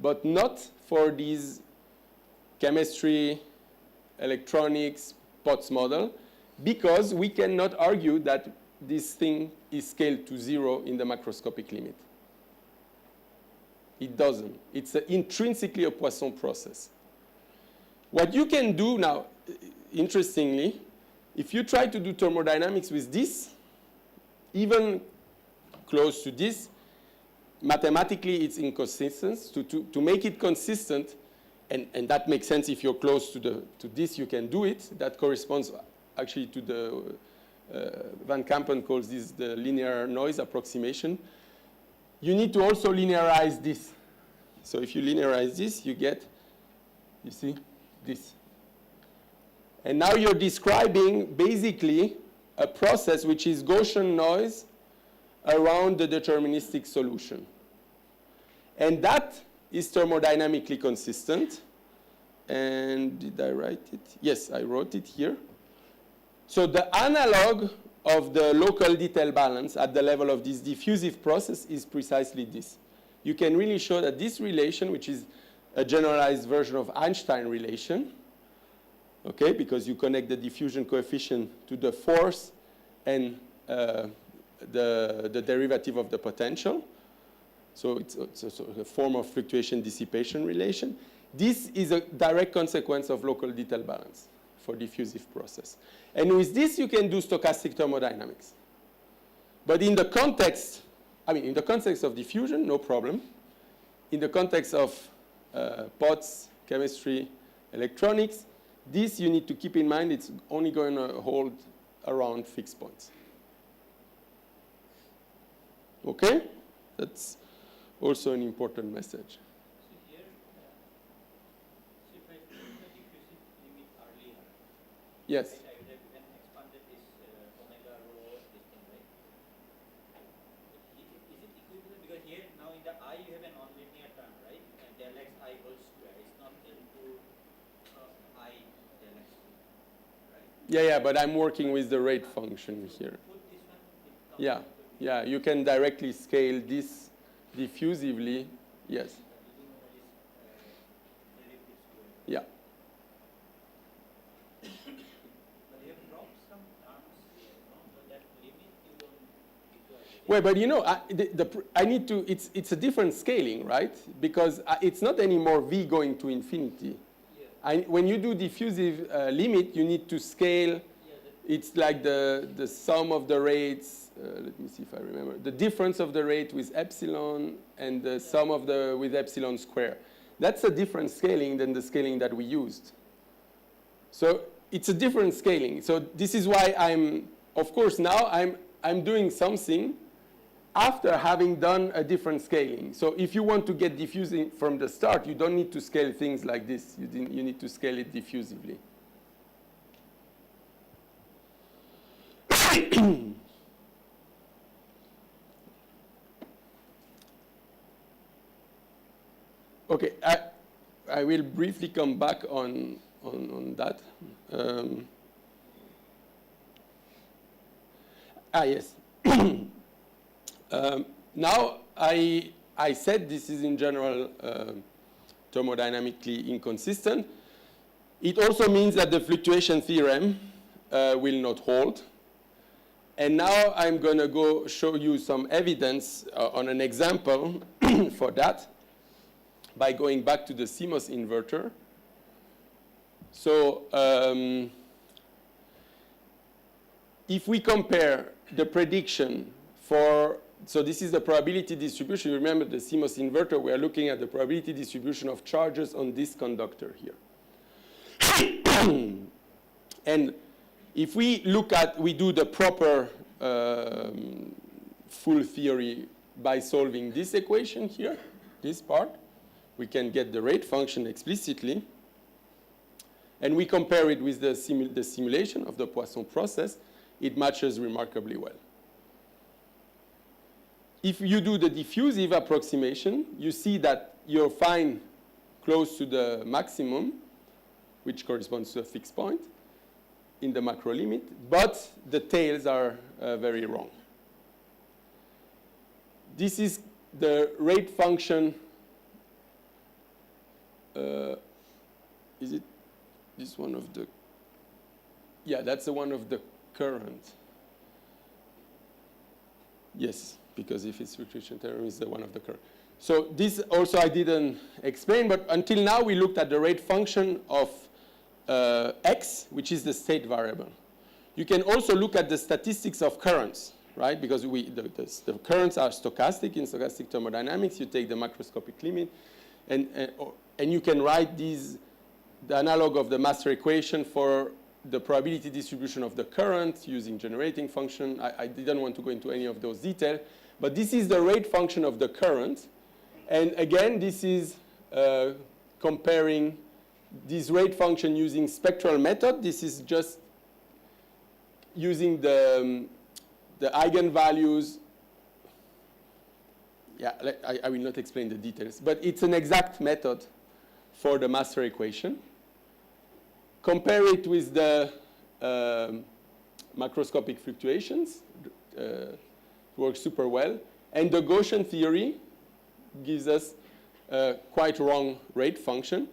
but not for these chemistry, electronics, Potts model, because we cannot argue that this thing is scaled to 0 in the macroscopic limit. It doesn't. It's intrinsically a Poisson process. What you can do now, interestingly, if you try to do thermodynamics with this, even close to this, mathematically it's inconsistent. To make it consistent, and that makes sense if you're close to this, you can do it. That corresponds actually to the, Van Kampen calls this the linear noise approximation. You need to also linearize this. So if you linearize this, you get, you see, this. And now you're describing basically a process which is Gaussian noise around the deterministic solution. And that is thermodynamically consistent. And did I write it? Yes, I wrote it here. So the analog of the local detail balance at the level of this diffusive process is precisely this. You can really show that this relation, which is a generalized version of Einstein relation, okay, because you connect the diffusion coefficient to the force and the derivative of the potential. So it's a form of fluctuation dissipation relation. This is a direct consequence of local detail balance for diffusive process. And with this, you can do stochastic thermodynamics. But in the context, in the context of diffusion, no problem. In the context of POTS, chemistry, electronics, this you need to keep in mind, it's only going to hold around fixed points. Okay? That's also an important message. So here, so if I put the diffusive limit earlier, Yes. right, I would have then expanded this omega rho, this thing, right? Is it equivalent? Because here now in the I you have a non-linear term, right? And del x I whole square. It's not L2 I del x, right? Yeah, but I'm working with the rate function here. Put this one, it comes Yeah, into the yeah, you can directly scale this diffusively. Yes, using all these derivatives to it. yeah. But you have dropped some terms here, no? So that limit you don't require. Well, but you know, I need to, it's a different scaling, right? Because it's not anymore V going to infinity. When you do diffusive limit, you need to scale. It's like the sum of the rates. Let me see if I remember. The difference of the rate with epsilon and the sum of with epsilon square. That's a different scaling than the scaling that we used. So it's a different scaling. So this is why of course, now I'm doing something after having done a different scaling. So if you want to get diffusing from the start, you don't need to scale things like this. You need to scale it diffusively. Okay, I will briefly come back on that. Yes. Now I said this is in general thermodynamically inconsistent. It also means that the fluctuation theorem will not hold. And now I'm going to go show you some evidence on an example for that by going back to the CMOS inverter. So if we compare the prediction so this is the probability distribution. Remember the CMOS inverter, we are looking at the probability distribution of charges on this conductor here. And if we do the proper full theory by solving this equation here, this part, we can get the rate function explicitly. And we compare it with the simulation of the Poisson process, it matches remarkably well. If you do the diffusive approximation, you see that you're fine close to the maximum, which corresponds to a fixed point in the macro limit, but the tails are very wrong. This is the rate function. Is it this one of the? Yeah, that's the one of the current. Yes, because if it's fluctuation theorem, it's the one of the current. So this also I didn't explain, but until now we looked at the rate function of x, which is the state variable. You can also look at the statistics of currents, right? Because the currents are stochastic in stochastic thermodynamics. You take the macroscopic limit, and you can write the analog of the master equation for the probability distribution of the current using generating function. I didn't want to go into any of those details, but this is the rate function of the current. And again, this is comparing this rate function using spectral method. This is just using the eigenvalues. Yeah, I will not explain the details, but it's an exact method for the master equation. Compare it with the macroscopic fluctuations. Works super well. And the Gaussian theory gives us a quite wrong rate function.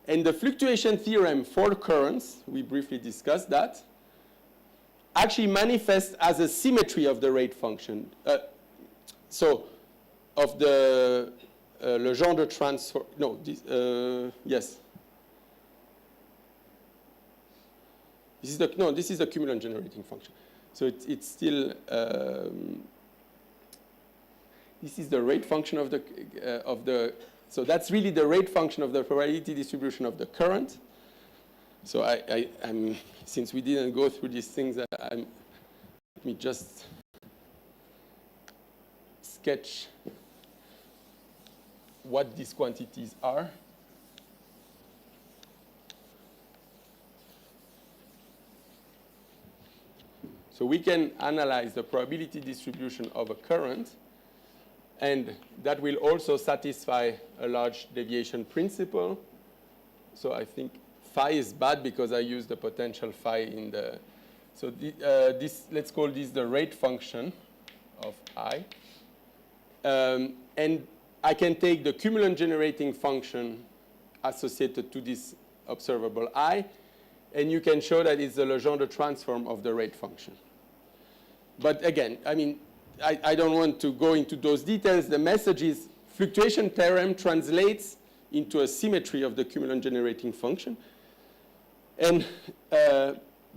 And the fluctuation theorem for currents, we briefly discussed that, actually manifests as a symmetry of the rate function. So of the Legendre transform, no, this, yes. This is the cumulant generating function. So it's still, this is the rate function of the, so that's really the rate function of the probability distribution of the current. So I'm since we didn't go through these things, let me just sketch what these quantities are. So we can analyze the probability distribution of a current, and that will also satisfy a large deviation principle. So I think phi is bad because I use the potential phi in the, so this, let's call this the rate function of I. And I can take the cumulant generating function associated to this observable I, and you can show that it's the Legendre transform of the rate function. But again, I mean, I don't want to go into those details. The message is fluctuation theorem translates into a symmetry of the cumulant generating function. And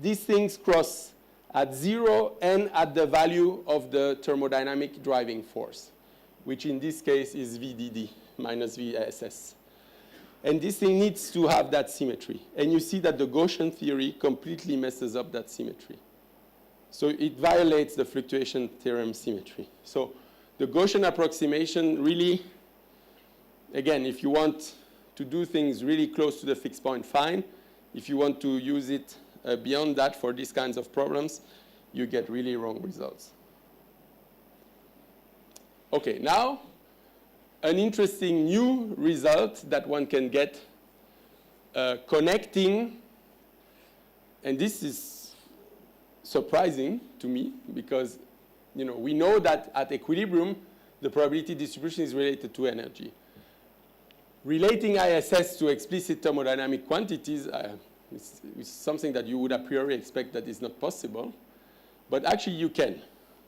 these things cross at 0 and at the value of the thermodynamic driving force, which in this case is VDD minus VSS. And this thing needs to have that symmetry. And you see that the Gaussian theory completely messes up that symmetry. So it violates the fluctuation theorem symmetry. So the Gaussian approximation really, again, if you want to do things really close to the fixed point, fine. If you want to use it beyond that for these kinds of problems, you get really wrong results. Okay, now an interesting new result that one can get connecting, and this is surprising to me because we know that at equilibrium the probability distribution is related to energy. Relating ISS to explicit thermodynamic quantities is something that you would a priori expect that is not possible, but actually you can,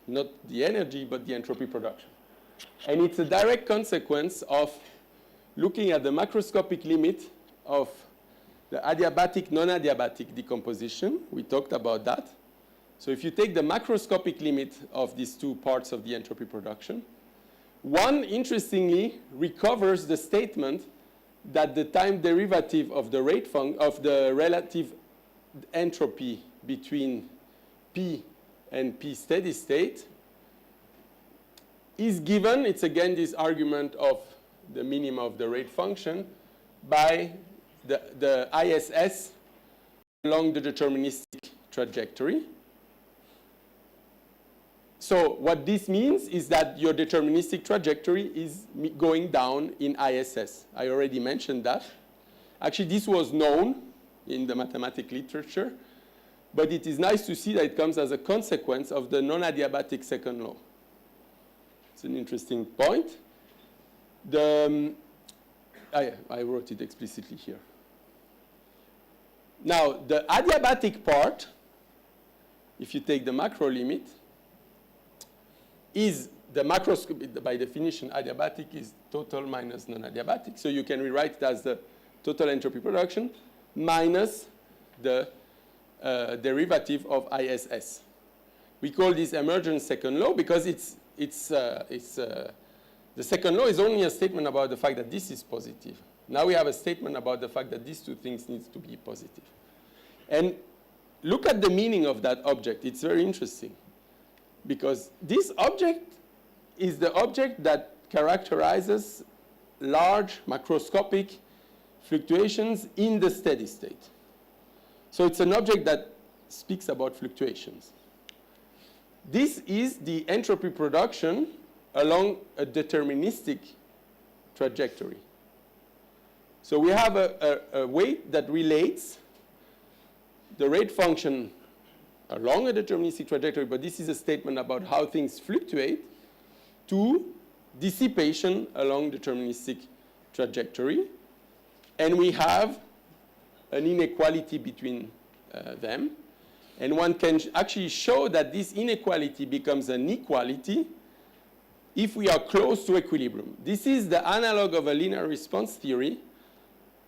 not the energy but the entropy production. And it's a direct consequence of looking at the macroscopic limit of the adiabatic, non-adiabatic decomposition. We talked about that. So if you take the macroscopic limit of these two parts of the entropy production, one, interestingly, recovers the statement that the time derivative of the rate of the relative entropy between P and P steady state is given, it's again this argument of the minima of the rate function, by the ISS along the deterministic trajectory. So what this means is that your deterministic trajectory is going down in ISS. I already mentioned that. Actually, this was known in the mathematical literature, but it is nice to see that it comes as a consequence of the non-adiabatic second law. It's an interesting point. I wrote it explicitly here. Now, the adiabatic part, if you take the macro limit, is the macroscopic, by definition, adiabatic is total minus non-adiabatic. So you can rewrite it as the total entropy production minus the derivative of ISS. We call this emergent second law because the second law is only a statement about the fact that this is positive. Now we have a statement about the fact that these two things need to be positive. And look at the meaning of that object. It's very interesting, because this object is the object that characterizes large macroscopic fluctuations in the steady state. So it's an object that speaks about fluctuations. This is the entropy production along a deterministic trajectory. So we have a weight that relates the rate function along a deterministic trajectory, but this is a statement about how things fluctuate, to dissipation along deterministic trajectory. And we have an inequality between them. And one can actually show that this inequality becomes an equality if we are close to equilibrium. This is the analog of a linear response theory,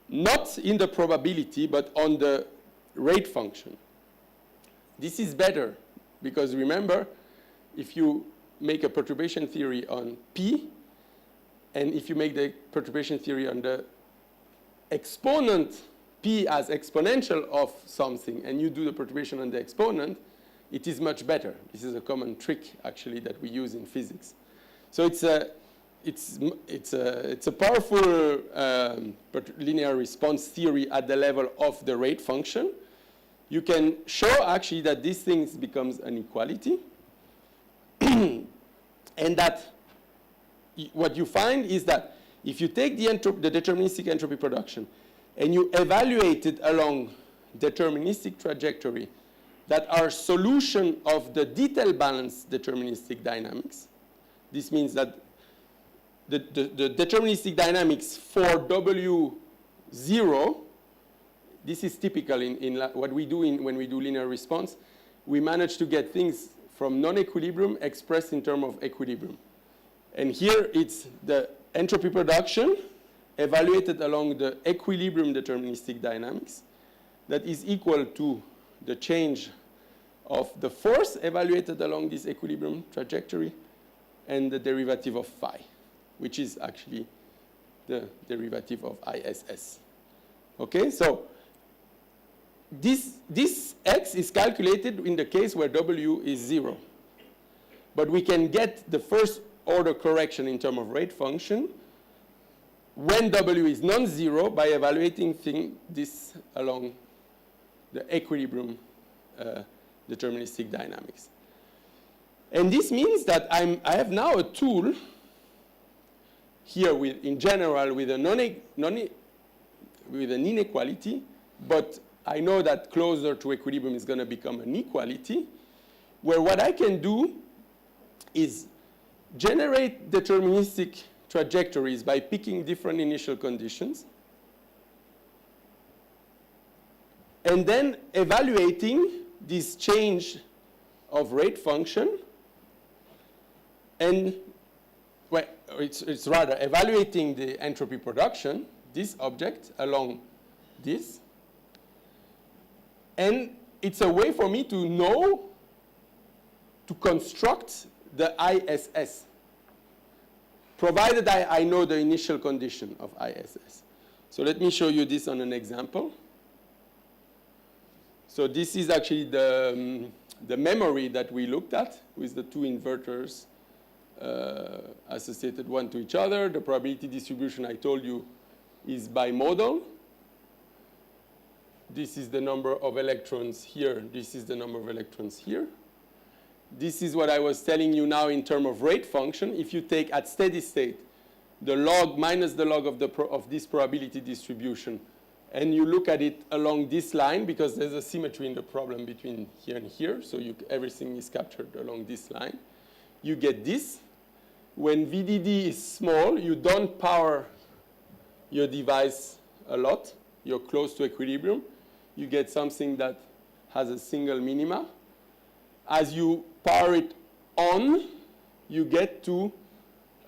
not in the probability, but on the rate function. This is better, because remember, if you make a perturbation theory on P, and if you make the perturbation theory on the exponent P as exponential of something, and you do the perturbation on the exponent, it is much better. This is a common trick, actually, that we use in physics. So it's a powerful linear response theory at the level of the rate function. You can show, actually, that this thing becomes an equality, and that what you find is that if you take the deterministic entropy production and you evaluate it along deterministic trajectory that are solution of the detail balanced deterministic dynamics, this means that the deterministic dynamics for W0, this is typical in what we do when we do linear response. We manage to get things from non-equilibrium expressed in terms of equilibrium. And here it's the entropy production evaluated along the equilibrium deterministic dynamics that is equal to the change of the force evaluated along this equilibrium trajectory and the derivative of phi, which is actually the derivative of ISS. Okay, so this x is calculated in the case where W is 0. But we can get the first order correction in terms of rate function when W is non-zero by evaluating this along the equilibrium deterministic dynamics. And this means that I have now a tool here in general with an inequality, but I know that closer to equilibrium is going to become an equality, where what I can do is generate deterministic trajectories by picking different initial conditions, and then evaluating this change of rate function, and well, it's rather evaluating the entropy production, this object along this, and it's a way for me to know, to construct the ISS, provided I know the initial condition of ISS. So let me show you this on an example. So this is actually the memory that we looked at with the two inverters associated one to each other. The probability distribution, I told you, is bimodal. This is the number of electrons here. This is the number of electrons here. This is what I was telling you now in terms of rate function. If you take at steady state the log minus the log of this probability distribution, and you look at it along this line, because there's a symmetry in the problem between here and here, so everything is captured along this line, you get this. When VDD is small, you don't power your device a lot. You're close to equilibrium. You get something that has a single minima. As you power it on, you get to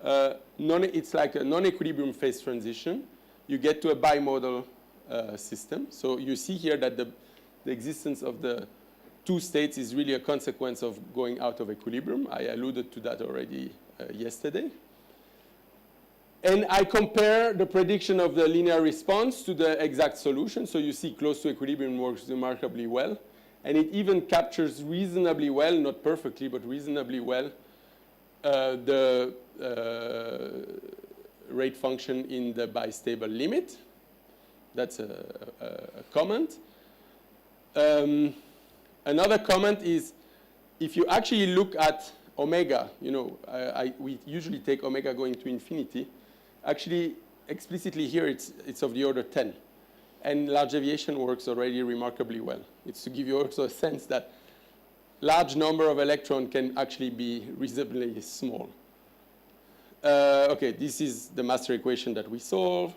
it's like a non-equilibrium phase transition. You get to a bimodal system. So you see here that the existence of the two states is really a consequence of going out of equilibrium. I alluded to that already yesterday. And I compare the prediction of the linear response to the exact solution. So you see close to equilibrium works remarkably well. And it even captures reasonably well, not perfectly, but reasonably well, the rate function in the bistable limit. That's a comment. Another comment is, if you actually look at omega, we usually take omega going to infinity. Actually, explicitly here, it's of the order 10. And large deviation works already remarkably well. It's to give you also a sense that large number of electrons can actually be reasonably small. Okay, this is the master equation that we solve.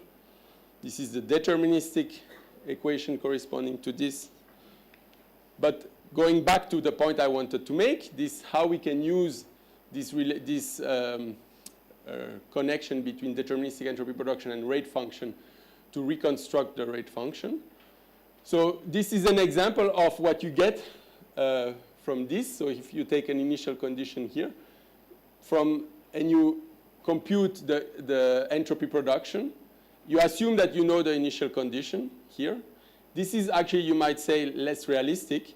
This is the deterministic equation corresponding to this. But going back to the point I wanted to make, this how we can use this connection between deterministic entropy production and rate function to reconstruct the rate function. So this is an example of what you get from this. So if you take an initial condition here, and you compute the entropy production, you assume that you know the initial condition here. This is actually, you might say, less realistic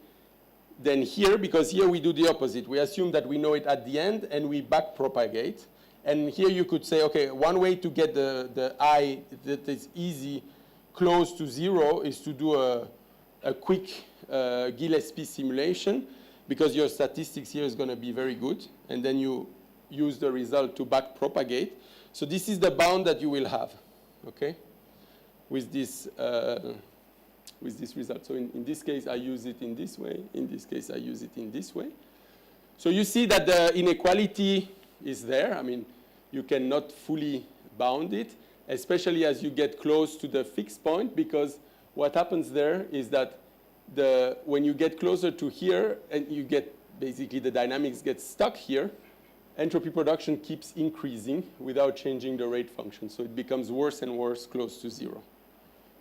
than here, because here we do the opposite. We assume that we know it at the end, and we backpropagate. And here you could say, okay, one way to get the I that is easy close to 0 is to do a quick Gillespie simulation, because your statistics here is going to be very good. And then you use the result to backpropagate. So this is the bound that you will have, okay, with this result. So in this case, I use it in this way. In this case, I use it in this way. So you see that the inequality is there. I mean, you cannot fully bound it, especially as you get close to the fixed point, because what happens there is that when you get closer to here, and you get basically the dynamics get stuck here, entropy production keeps increasing without changing the rate function. So it becomes worse and worse close to 0.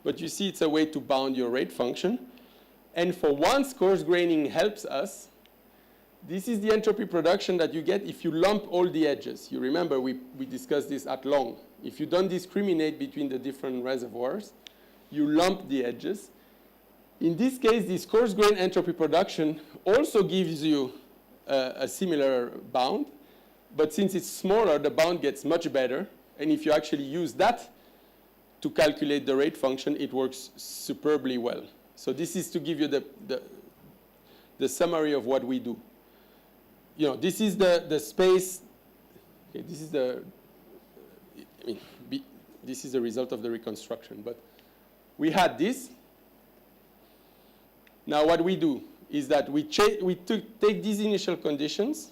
But you see, it's a way to bound your rate function. And for once, coarse graining helps us. This is the entropy production that you get if you lump all the edges. You remember, we discussed this at long. If you don't discriminate between the different reservoirs, you lump the edges. In this case, this coarse grain entropy production also gives you a similar bound. But since it's smaller, the bound gets much better. And if you actually use that to calculate the rate function, it works superbly well. So this is to give you the summary of what we do. This is the space. Okay, this is this is the result of the reconstruction. But we had this. Now what we do is that we take these initial conditions,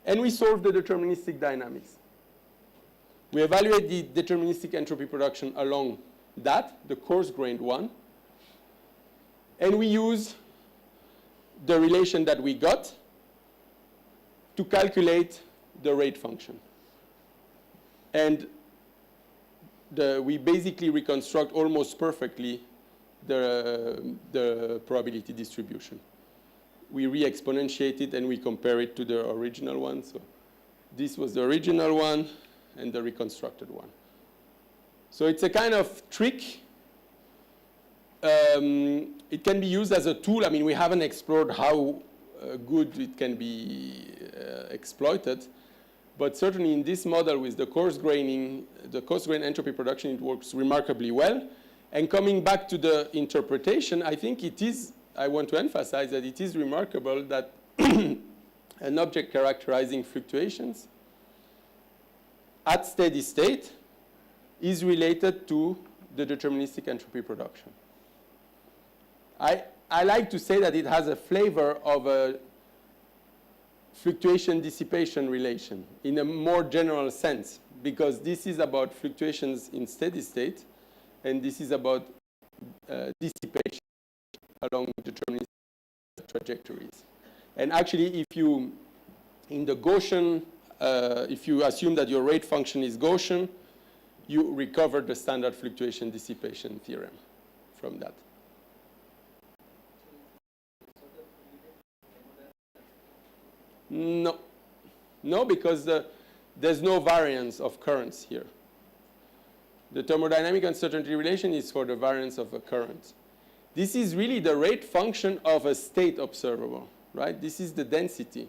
and we solve the deterministic dynamics. We evaluate the deterministic entropy production along that, the coarse-grained one. And we use the relation that we got to calculate the rate function. And we basically reconstruct almost perfectly the probability distribution. We re-exponentiate it, and we compare it to the original one. So this was the original one and the reconstructed one. So it's a kind of trick. It can be used as a tool. I mean, we haven't explored how good it can be exploited. But certainly in this model with the coarse grain entropy production, it works remarkably well. And coming back to the interpretation, I think I want to emphasize that it is remarkable that an object characterizing fluctuations at steady state is related to the deterministic entropy production. I like to say that it has a flavor of a fluctuation dissipation relation in a more general sense, because this is about fluctuations in steady state, and this is about dissipation along deterministic trajectories. And actually, in the Gaussian, if you assume that your rate function is Gaussian, you recover the standard fluctuation dissipation theorem from that. No, because there's no variance of currents here. The thermodynamic uncertainty relation is for the variance of a current. This is really the rate function of a state observable, right? This is the density.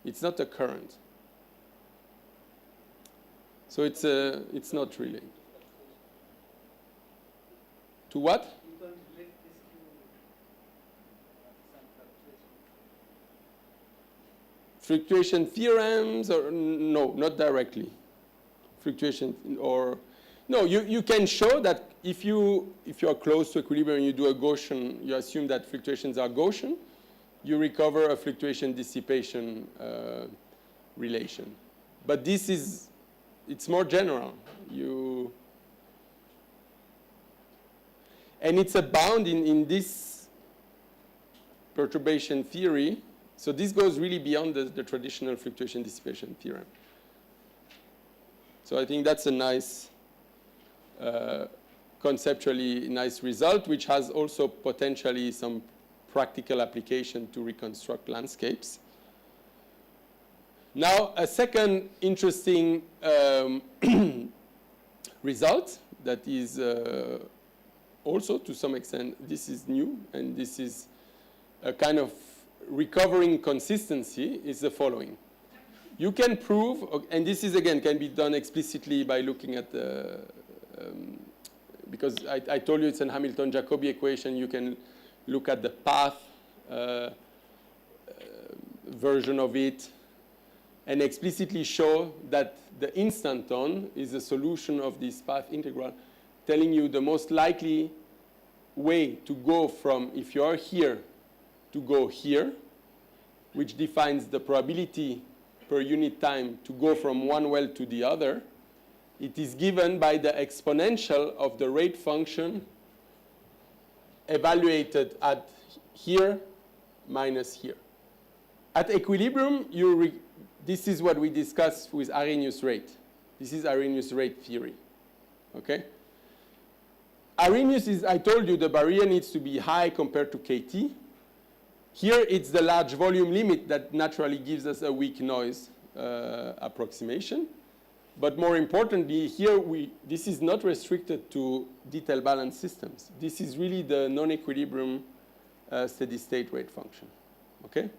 It's not a current. So it's not really. To what? You can relate this to some fluctuation. Fluctuation theorems, or no, not directly. Fluctuation, or no, you can show that if you are close to equilibrium and you do a Gaussian, you assume that fluctuations are Gaussian, you recover a fluctuation dissipation relation. But this is, it's more general. And it's a bound in this perturbation theory. So this goes really beyond the traditional fluctuation dissipation theorem. So I think that's a nice, conceptually nice result, which has also potentially some practical application to reconstruct landscapes. Now, a second interesting result that is also, to some extent, this is new, and this is a kind of recovering consistency, is the following. You can prove, and this is, again, can be done explicitly by looking at the, because I told you it's an Hamilton-Jacobi equation, you can look at the path version of it, and explicitly show that the instanton is a solution of this path integral, telling you the most likely way to go from, if you are here, to go here, which defines the probability per unit time to go from one well to the other. It is given by the exponential of the rate function evaluated at here minus here. At equilibrium, this is what we discussed with Arrhenius rate. This is Arrhenius rate theory. Okay? Arrhenius is, I told you, the barrier needs to be high compared to KT. Here, it's the large volume limit that naturally gives us a weak noise approximation. But more importantly, here, this is not restricted to detail balanced systems. This is really the non-equilibrium steady state rate function. Okay?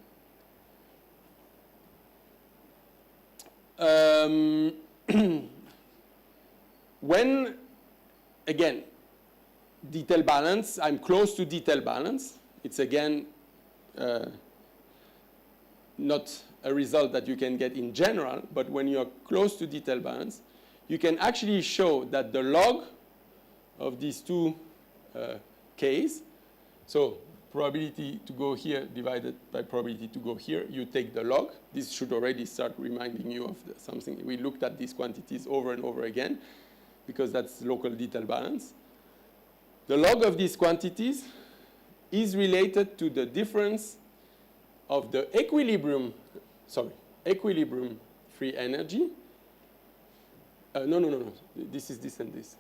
When, again, detail balance, I'm close to detail balance. It's, again, not a result that you can get in general, but when you're close to detail balance, you can actually show that the log of these two k's, so probability to go here divided by probability to go here, you take the log. This should already start reminding you of something. We looked at these quantities over and over again because that's local detail balance. The log of these quantities is related to the difference of the equilibrium free energy. No. This is this and this.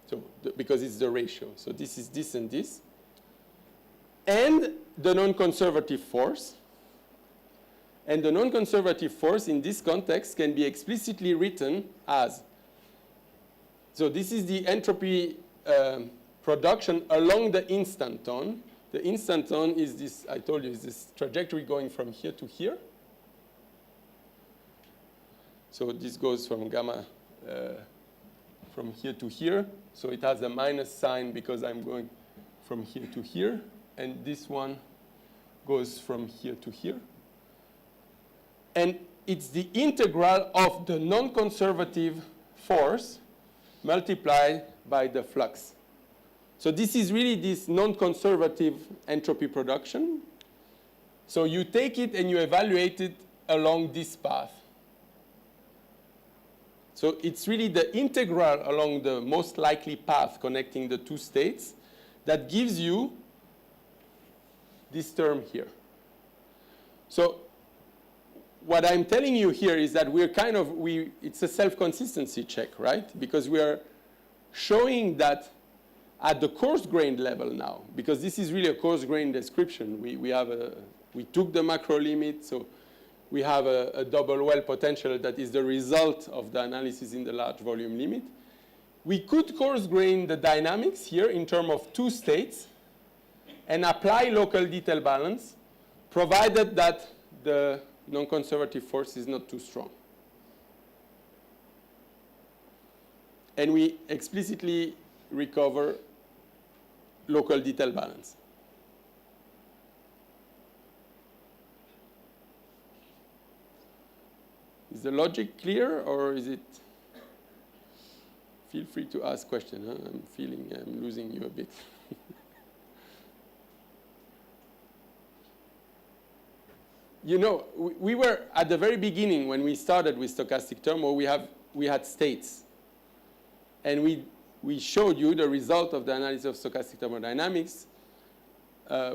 So, because it's the ratio. So this is this and this. And the non-conservative force. And the non-conservative force in this context can be explicitly written as, so this is the entropy production along the instanton. The instanton is this, I told you, is this trajectory going from here to here. So this goes from gamma from here to here. So it has a minus sign because I'm going from here to here. And this one goes from here to here. And it's the integral of the non-conservative force multiplied by the flux. So this is really this non-conservative entropy production. So you take it and you evaluate it along this path. So it's really the integral along the most likely path connecting the two states that gives you this term here. So what I'm telling you here is that we're kind of, it's a self-consistency check, right? Because we are showing that at the coarse-grained level now, because this is really a coarse-grained description. We took the macro limit, so we have a double well potential that is the result of the analysis in the large volume limit. We could coarse-grain the dynamics here in terms of two states and apply local detail balance, provided that the non-conservative force is not too strong. And we explicitly recover local detail balance. Is the logic clear, or is it? Feel free to ask questions. Huh? I'm feeling I'm losing you a bit. You know, we were at the very beginning when we started with stochastic thermal, we had states. And we showed you the result of the analysis of stochastic thermodynamics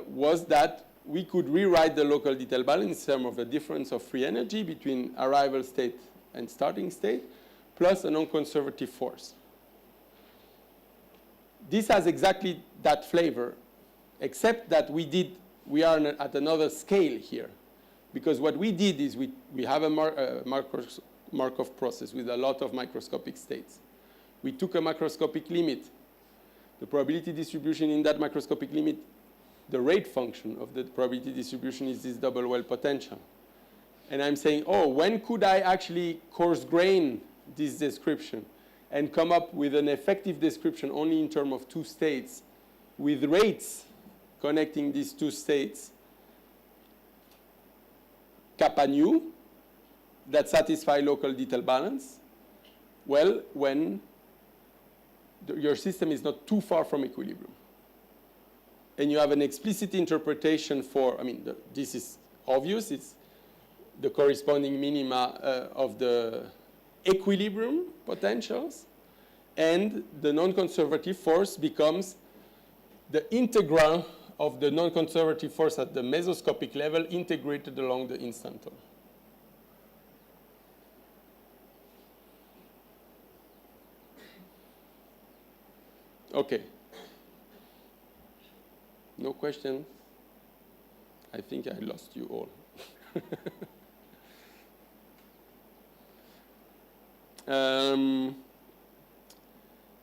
was that we could rewrite the local detail balance in terms of the difference of free energy between arrival state and starting state, plus a non-conservative force. This has exactly that flavor, except that we are at another scale here. Because what we did is we have a Markov process with a lot of microscopic states. We took a macroscopic limit. The probability distribution in that macroscopic limit, the rate function of the probability distribution is this double well potential. And I'm saying, oh, when could I actually coarse grain this description and come up with an effective description only in terms of two states with rates connecting these two states, kappa nu, that satisfy local detail balance? Well, when your system is not too far from equilibrium. And you have an explicit interpretation for, I mean, this is obvious, it's the corresponding minima of the equilibrium potentials, and the non-conservative force becomes the integral of the non-conservative force at the mesoscopic level integrated along the instanton. Okay. No question? I think I lost you all.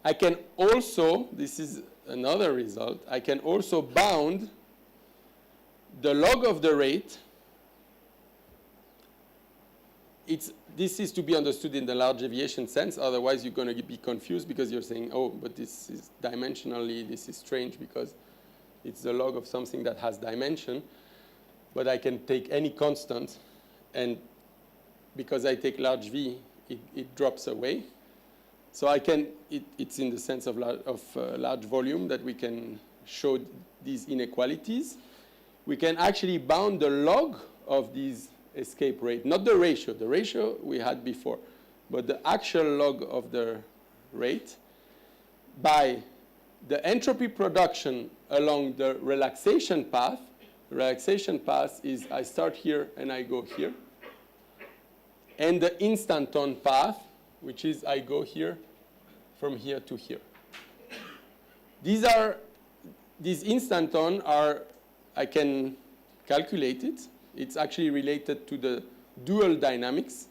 I can also, this is another result, I can also bound the log of the rate. This is to be understood in the large deviation sense, otherwise you're going to be confused because you're saying, oh, but this is dimensionally, this is strange because it's the log of something that has dimension. But I can take any constant, and because I take large V, it drops away. So I can, it's in the sense of large volume that we can show these inequalities. We can actually bound the log of these escape rate, not the ratio. The ratio we had before, but the actual log of the rate by the entropy production along the relaxation path. The relaxation path is I start here and I go here. And the instanton path, which is I go here from here to here. These instanton are, I can calculate it. It's actually related to the dual dynamics.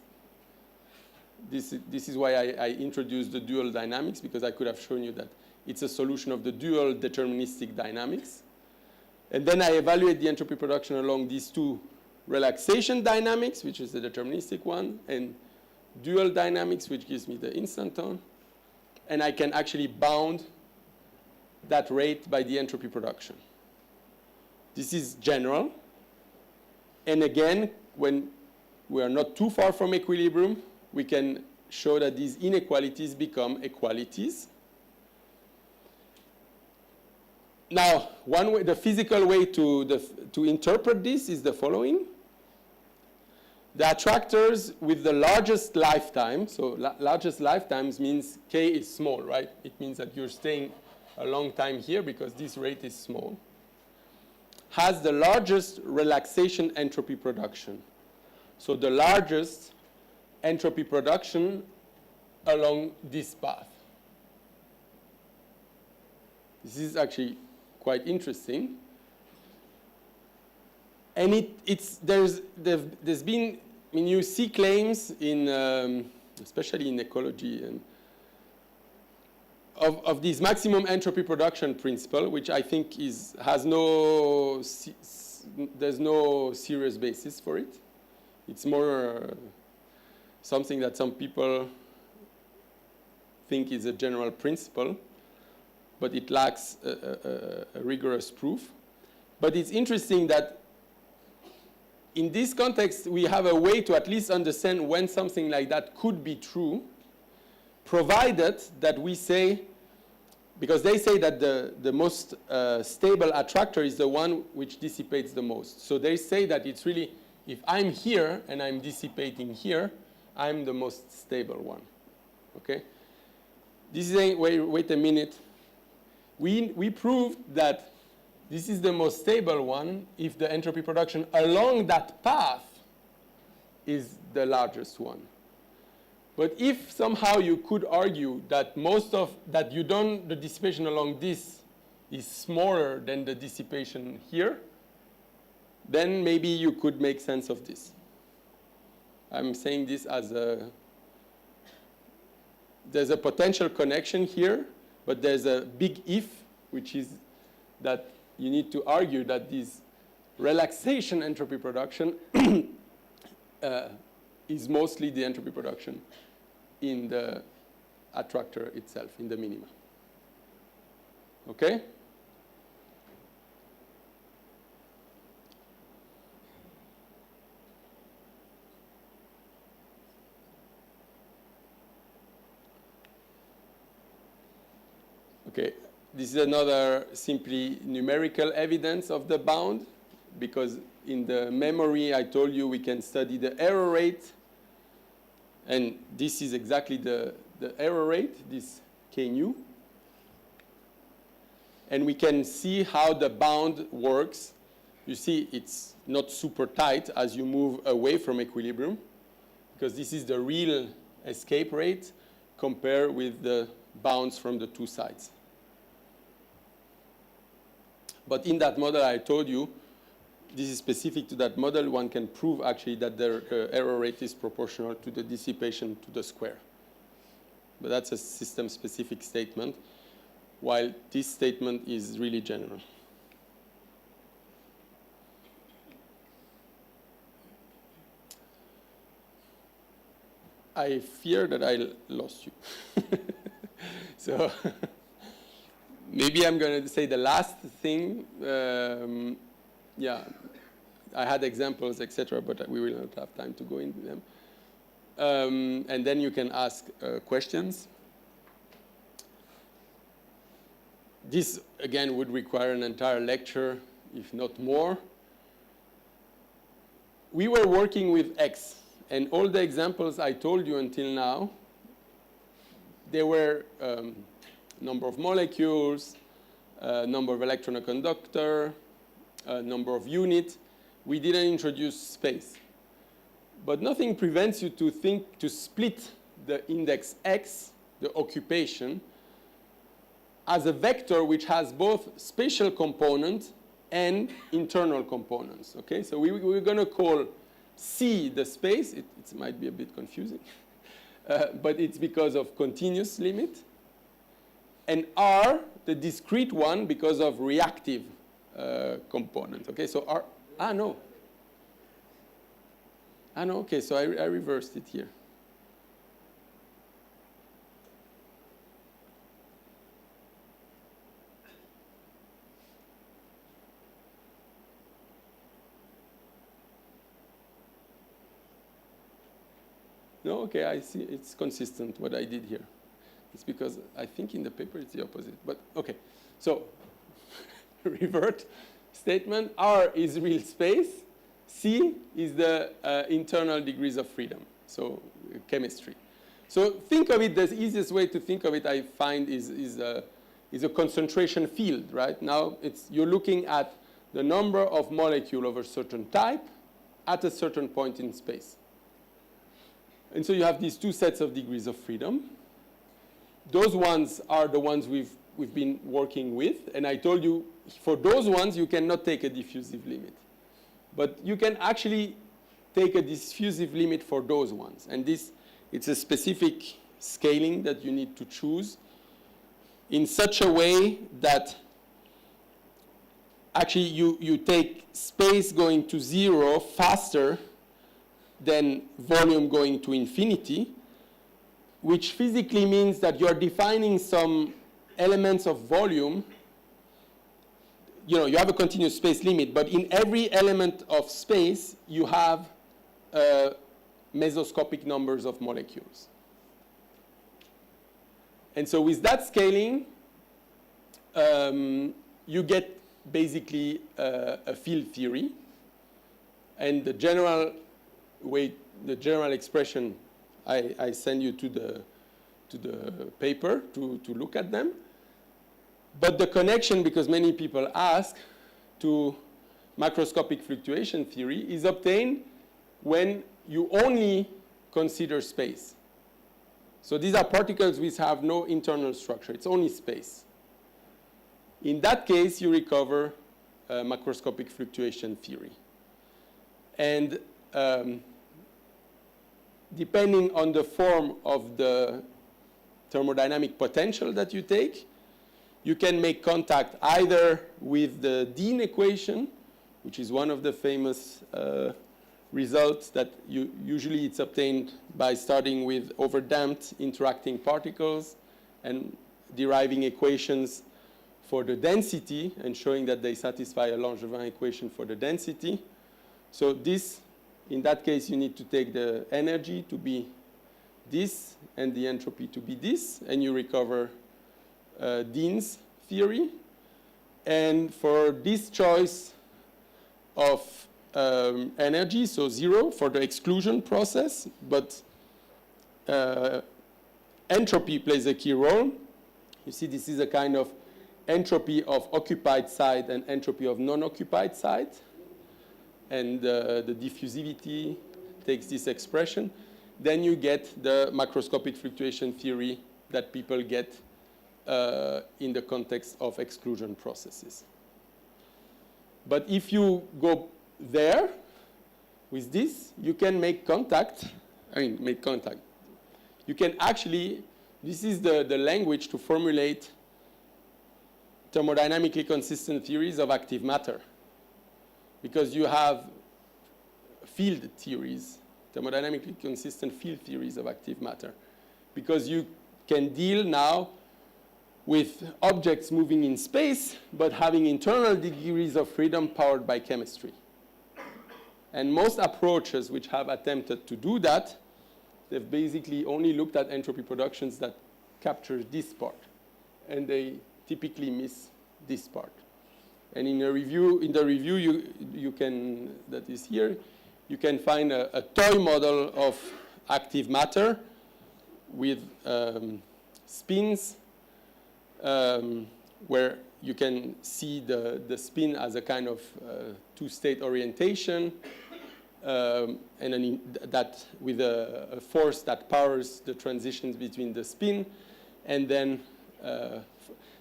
This is why I introduced the dual dynamics, because I could have shown you that it's a solution of the dual deterministic dynamics. And then I evaluate the entropy production along these two relaxation dynamics, which is the deterministic one, and dual dynamics, which gives me the instanton. And I can actually bound that rate by the entropy production. This is general. And again, when we are not too far from equilibrium, we can show that these inequalities become equalities. Now, one way, the physical way to interpret this is the following. The attractors with the largest lifetime, so largest lifetimes means k is small, right? It means that you're staying a long time here because this rate is small, has the largest relaxation entropy production. So the largest entropy production along this path. This is actually quite interesting. And there's been, I mean, you see claims in, especially in ecology, and of this maximum entropy production principle, which I think there's no serious basis for it. It's more something that some people think is a general principle. but it lacks a rigorous proof. But it's interesting that in this context, we have a way to at least understand when something like that could be true, provided that we say, because they say that the most stable attractor is the one which dissipates the most. So they say that it's really, if I'm here and I'm dissipating here, I'm the most stable one. Okay? This is saying, wait a minute. We proved that this is the most stable one if the entropy production along that path is the largest one. But if somehow you could argue that the dissipation along this is smaller than the dissipation here, then maybe you could make sense of this. I'm saying this as there's a potential connection here, but there's a big if, which is that you need to argue that this relaxation entropy production is mostly the entropy production in the attractor itself, in the minima. Okay? Okay, this is another simply numerical evidence of the bound, because in the memory I told you we can study the error rate, and this is exactly the error rate, this k nu. And we can see how the bound works. You see it's not super tight as you move away from equilibrium, because this is the real escape rate compared with the bounds from the two sides. But in that model I told you, this is specific to that model, one can prove actually that the error rate is proportional to the dissipation to the square. But that's a system-specific statement, while this statement is really general. I fear that I lost you. So maybe I'm going to say the last thing. Yeah, I had examples, etc., but we will not have time to go into them. And then you can ask questions. This, again, would require an entire lecture, if not more. We were working with X, and all the examples I told you until now, they were number of molecules, number of electron a conductor, number of units. We didn't introduce space. But nothing prevents you to split the index X, the occupation, as a vector which has both spatial component and internal components. Okay, so we're going to call C the space. It might be a bit confusing, but it's because of continuous limit. And R, the discrete one, because of reactive component. Okay, so R, no. No, okay, so I reversed it here. No, okay, I see it's consistent what I did here. It's because I think in the paper it's the opposite, but okay. So revert statement, R is real space, C is the internal degrees of freedom, so chemistry. So think of it, the easiest way to think of it I find is a concentration field, right? Now you're looking at the number of molecules of a certain type at a certain point in space. And so you have these two sets of degrees of freedom. Those ones are the ones we've been working with. And I told you, for those ones, you cannot take a diffusive limit. But you can actually take a diffusive limit for those ones. And it's a specific scaling that you need to choose in such a way that actually you take space going to 0 faster than volume going to infinity, which physically means that you're defining some elements of volume, you have a continuous space limit, but in every element of space, you have mesoscopic numbers of molecules. And so with that scaling, you get basically a field theory. And the general expression, I send you to the paper to look at them. But the connection, because many people ask, to macroscopic fluctuation theory is obtained when you only consider space. So these are particles which have no internal structure. It's only space. In that case, you recover macroscopic fluctuation theory. And depending on the form of the thermodynamic potential that you take, you can make contact either with the Dean equation, which is one of the famous results that usually it's obtained by starting with overdamped interacting particles and deriving equations for the density and showing that they satisfy a Langevin equation for the density. So this, in that case, you need to take the energy to be this and the entropy to be this, and you recover Dean's theory. And for this choice of energy, so 0 for the exclusion process, but entropy plays a key role. You see, this is a kind of entropy of occupied side and entropy of non-occupied side. And the diffusivity takes this expression. Then you get the macroscopic fluctuation theory that people get in the context of exclusion processes. But if you go there with this, you can make contact. You can actually, this is the language to formulate thermodynamically consistent theories of active matter. Because you have field theories, thermodynamically consistent field theories of active matter. Because you can deal now with objects moving in space, but having internal degrees of freedom powered by chemistry. And most approaches which have attempted to do that, they've basically only looked at entropy productions that capture this part. And they typically miss this part. And in the review you can, that is here, you can find a toy model of active matter with spins where you can see the spin as a kind of two-state orientation and that with a force that powers the transitions between the spin, and then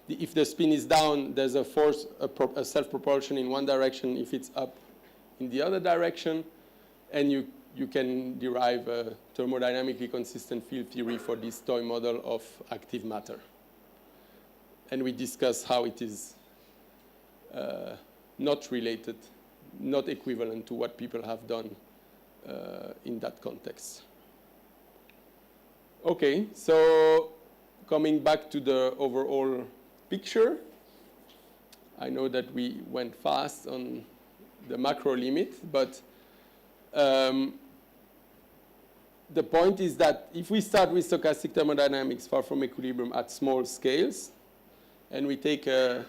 if the spin is down, there's a force, a self-propulsion in one direction. If it's up, in the other direction. And you can derive a thermodynamically consistent field theory for this toy model of active matter. And we discuss how it is not related, not equivalent to what people have done in that context. Okay, so coming back to the overall picture, I know that we went fast on the macro limit, but the point is that if we start with stochastic thermodynamics far from equilibrium at small scales, and we take a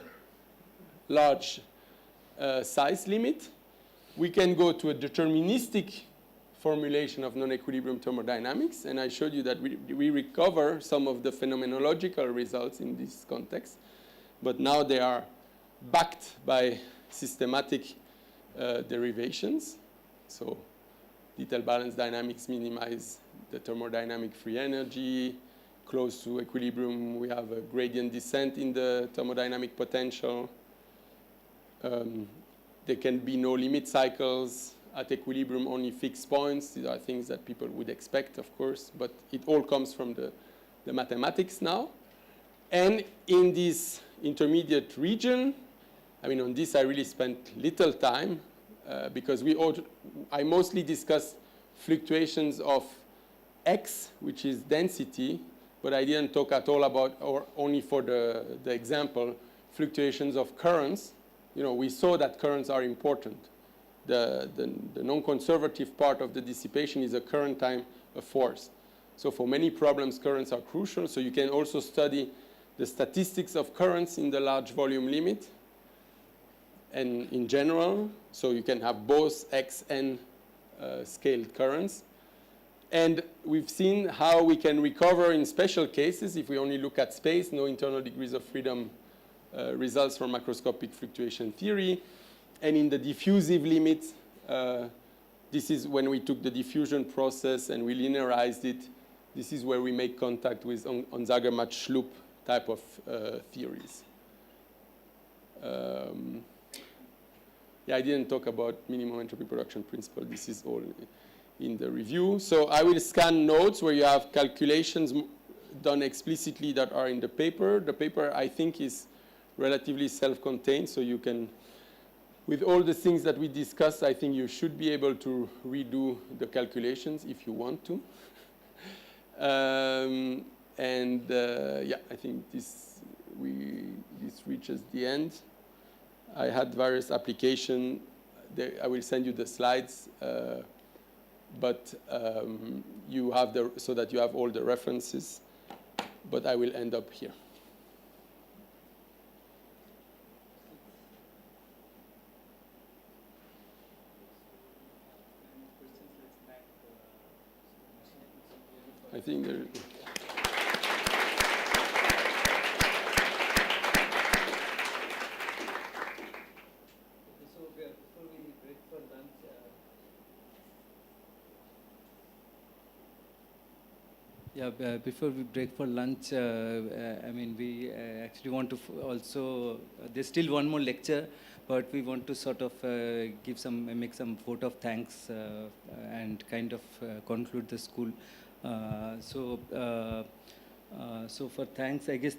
large size limit, we can go to a deterministic formulation of non-equilibrium thermodynamics, and I showed you that we recover some of the phenomenological results in this context, but now they are backed by systematic derivations. So detailed balance dynamics minimize the thermodynamic free energy. Close to equilibrium, we have a gradient descent in the thermodynamic potential. There can be no limit cycles. At equilibrium, only fixed points. These are things that people would expect, of course, but it all comes from the mathematics now. And in this intermediate region, I mean, on this I really spent little time because I mostly discussed fluctuations of x, which is density, but I didn't talk at all about, or only for the example, fluctuations of currents. You know, we saw that currents are important. The non-conservative part of the dissipation is a current time a force. So for many problems, currents are crucial. So you can also study the statistics of currents in the large volume limit and in general. So you can have both X and scaled currents. And we've seen how we can recover in special cases if we only look at space, no internal degrees of freedom results from macroscopic fluctuation theory. And in the diffusive limit, this is when we took the diffusion process and we linearized it. This is where we make contact with Onzaga-Matschlup type of theories. Yeah, I didn't talk about minimum entropy production principle. This is all in the review. So I will scan notes where you have calculations done explicitly that are in the paper. The paper, I think, is relatively self-contained, so you can, with all the things that we discussed, I think you should be able to redo the calculations if you want to. Yeah, I think this reaches the end. I had various applications. I will send you the slides, but you have so that you have all the references. But I will end up here. I think there. So before we break for lunch, before we break for lunch, I mean, we actually want to also, there's still one more lecture, but we want to sort of make some vote of thanks and kind of conclude the school. So for thanks, I guess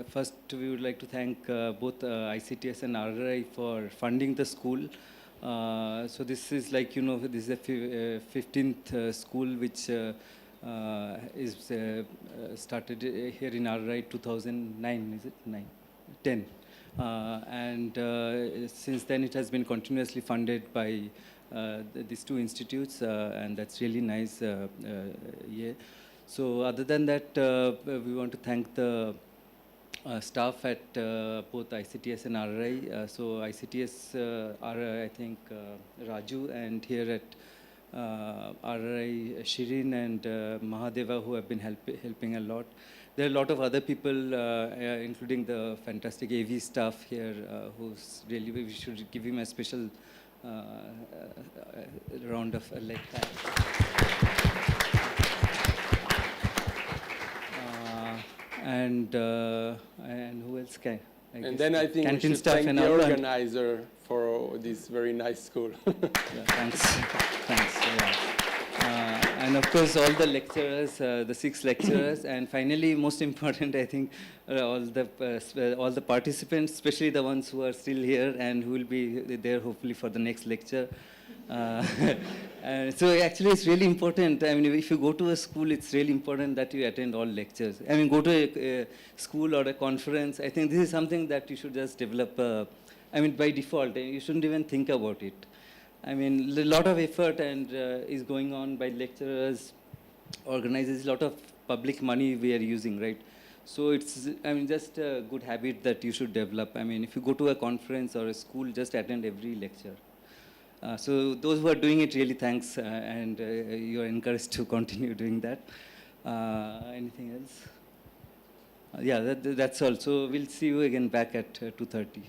first we would like to thank both ICTS and RRI for funding the school. So this is like, you know, this is the 15th school which is started here in RRI 2009, is it? 10. And since then it has been continuously funded by these two institutes, and that's really nice. Yeah. So other than that, we want to thank the staff at both ICTS and RRI. So ICTS, RRI, I think Raju, and here at RRI, Shirin and Mahadeva, who have been helping a lot. There are a lot of other people, including the fantastic AV staff here, who's really, we should give him a special round of leg tap. And who else can? And then I think we should thank the organizer for this very nice school. Yeah, thanks. Thanks. Yeah. And of course, all the lecturers, the 6 lecturers, and finally, most important, I think, all the participants, especially the ones who are still here and who will be there hopefully for the next lecture. So actually, it's really important. I mean, if you go to a school, it's really important that you attend all lectures. I mean, go to a school or a conference. I think this is something that you should just develop. I mean, by default, you shouldn't even think about it. I mean, a lot of effort and is going on by lecturers, organizers. A lot of public money we are using, right? So it's, I mean, just a good habit that you should develop. I mean, if you go to a conference or a school, just attend every lecture. So those who are doing it, really thanks, and you are encouraged to continue doing that. Anything else? Yeah, that's all. So we'll see you again back at 2:30.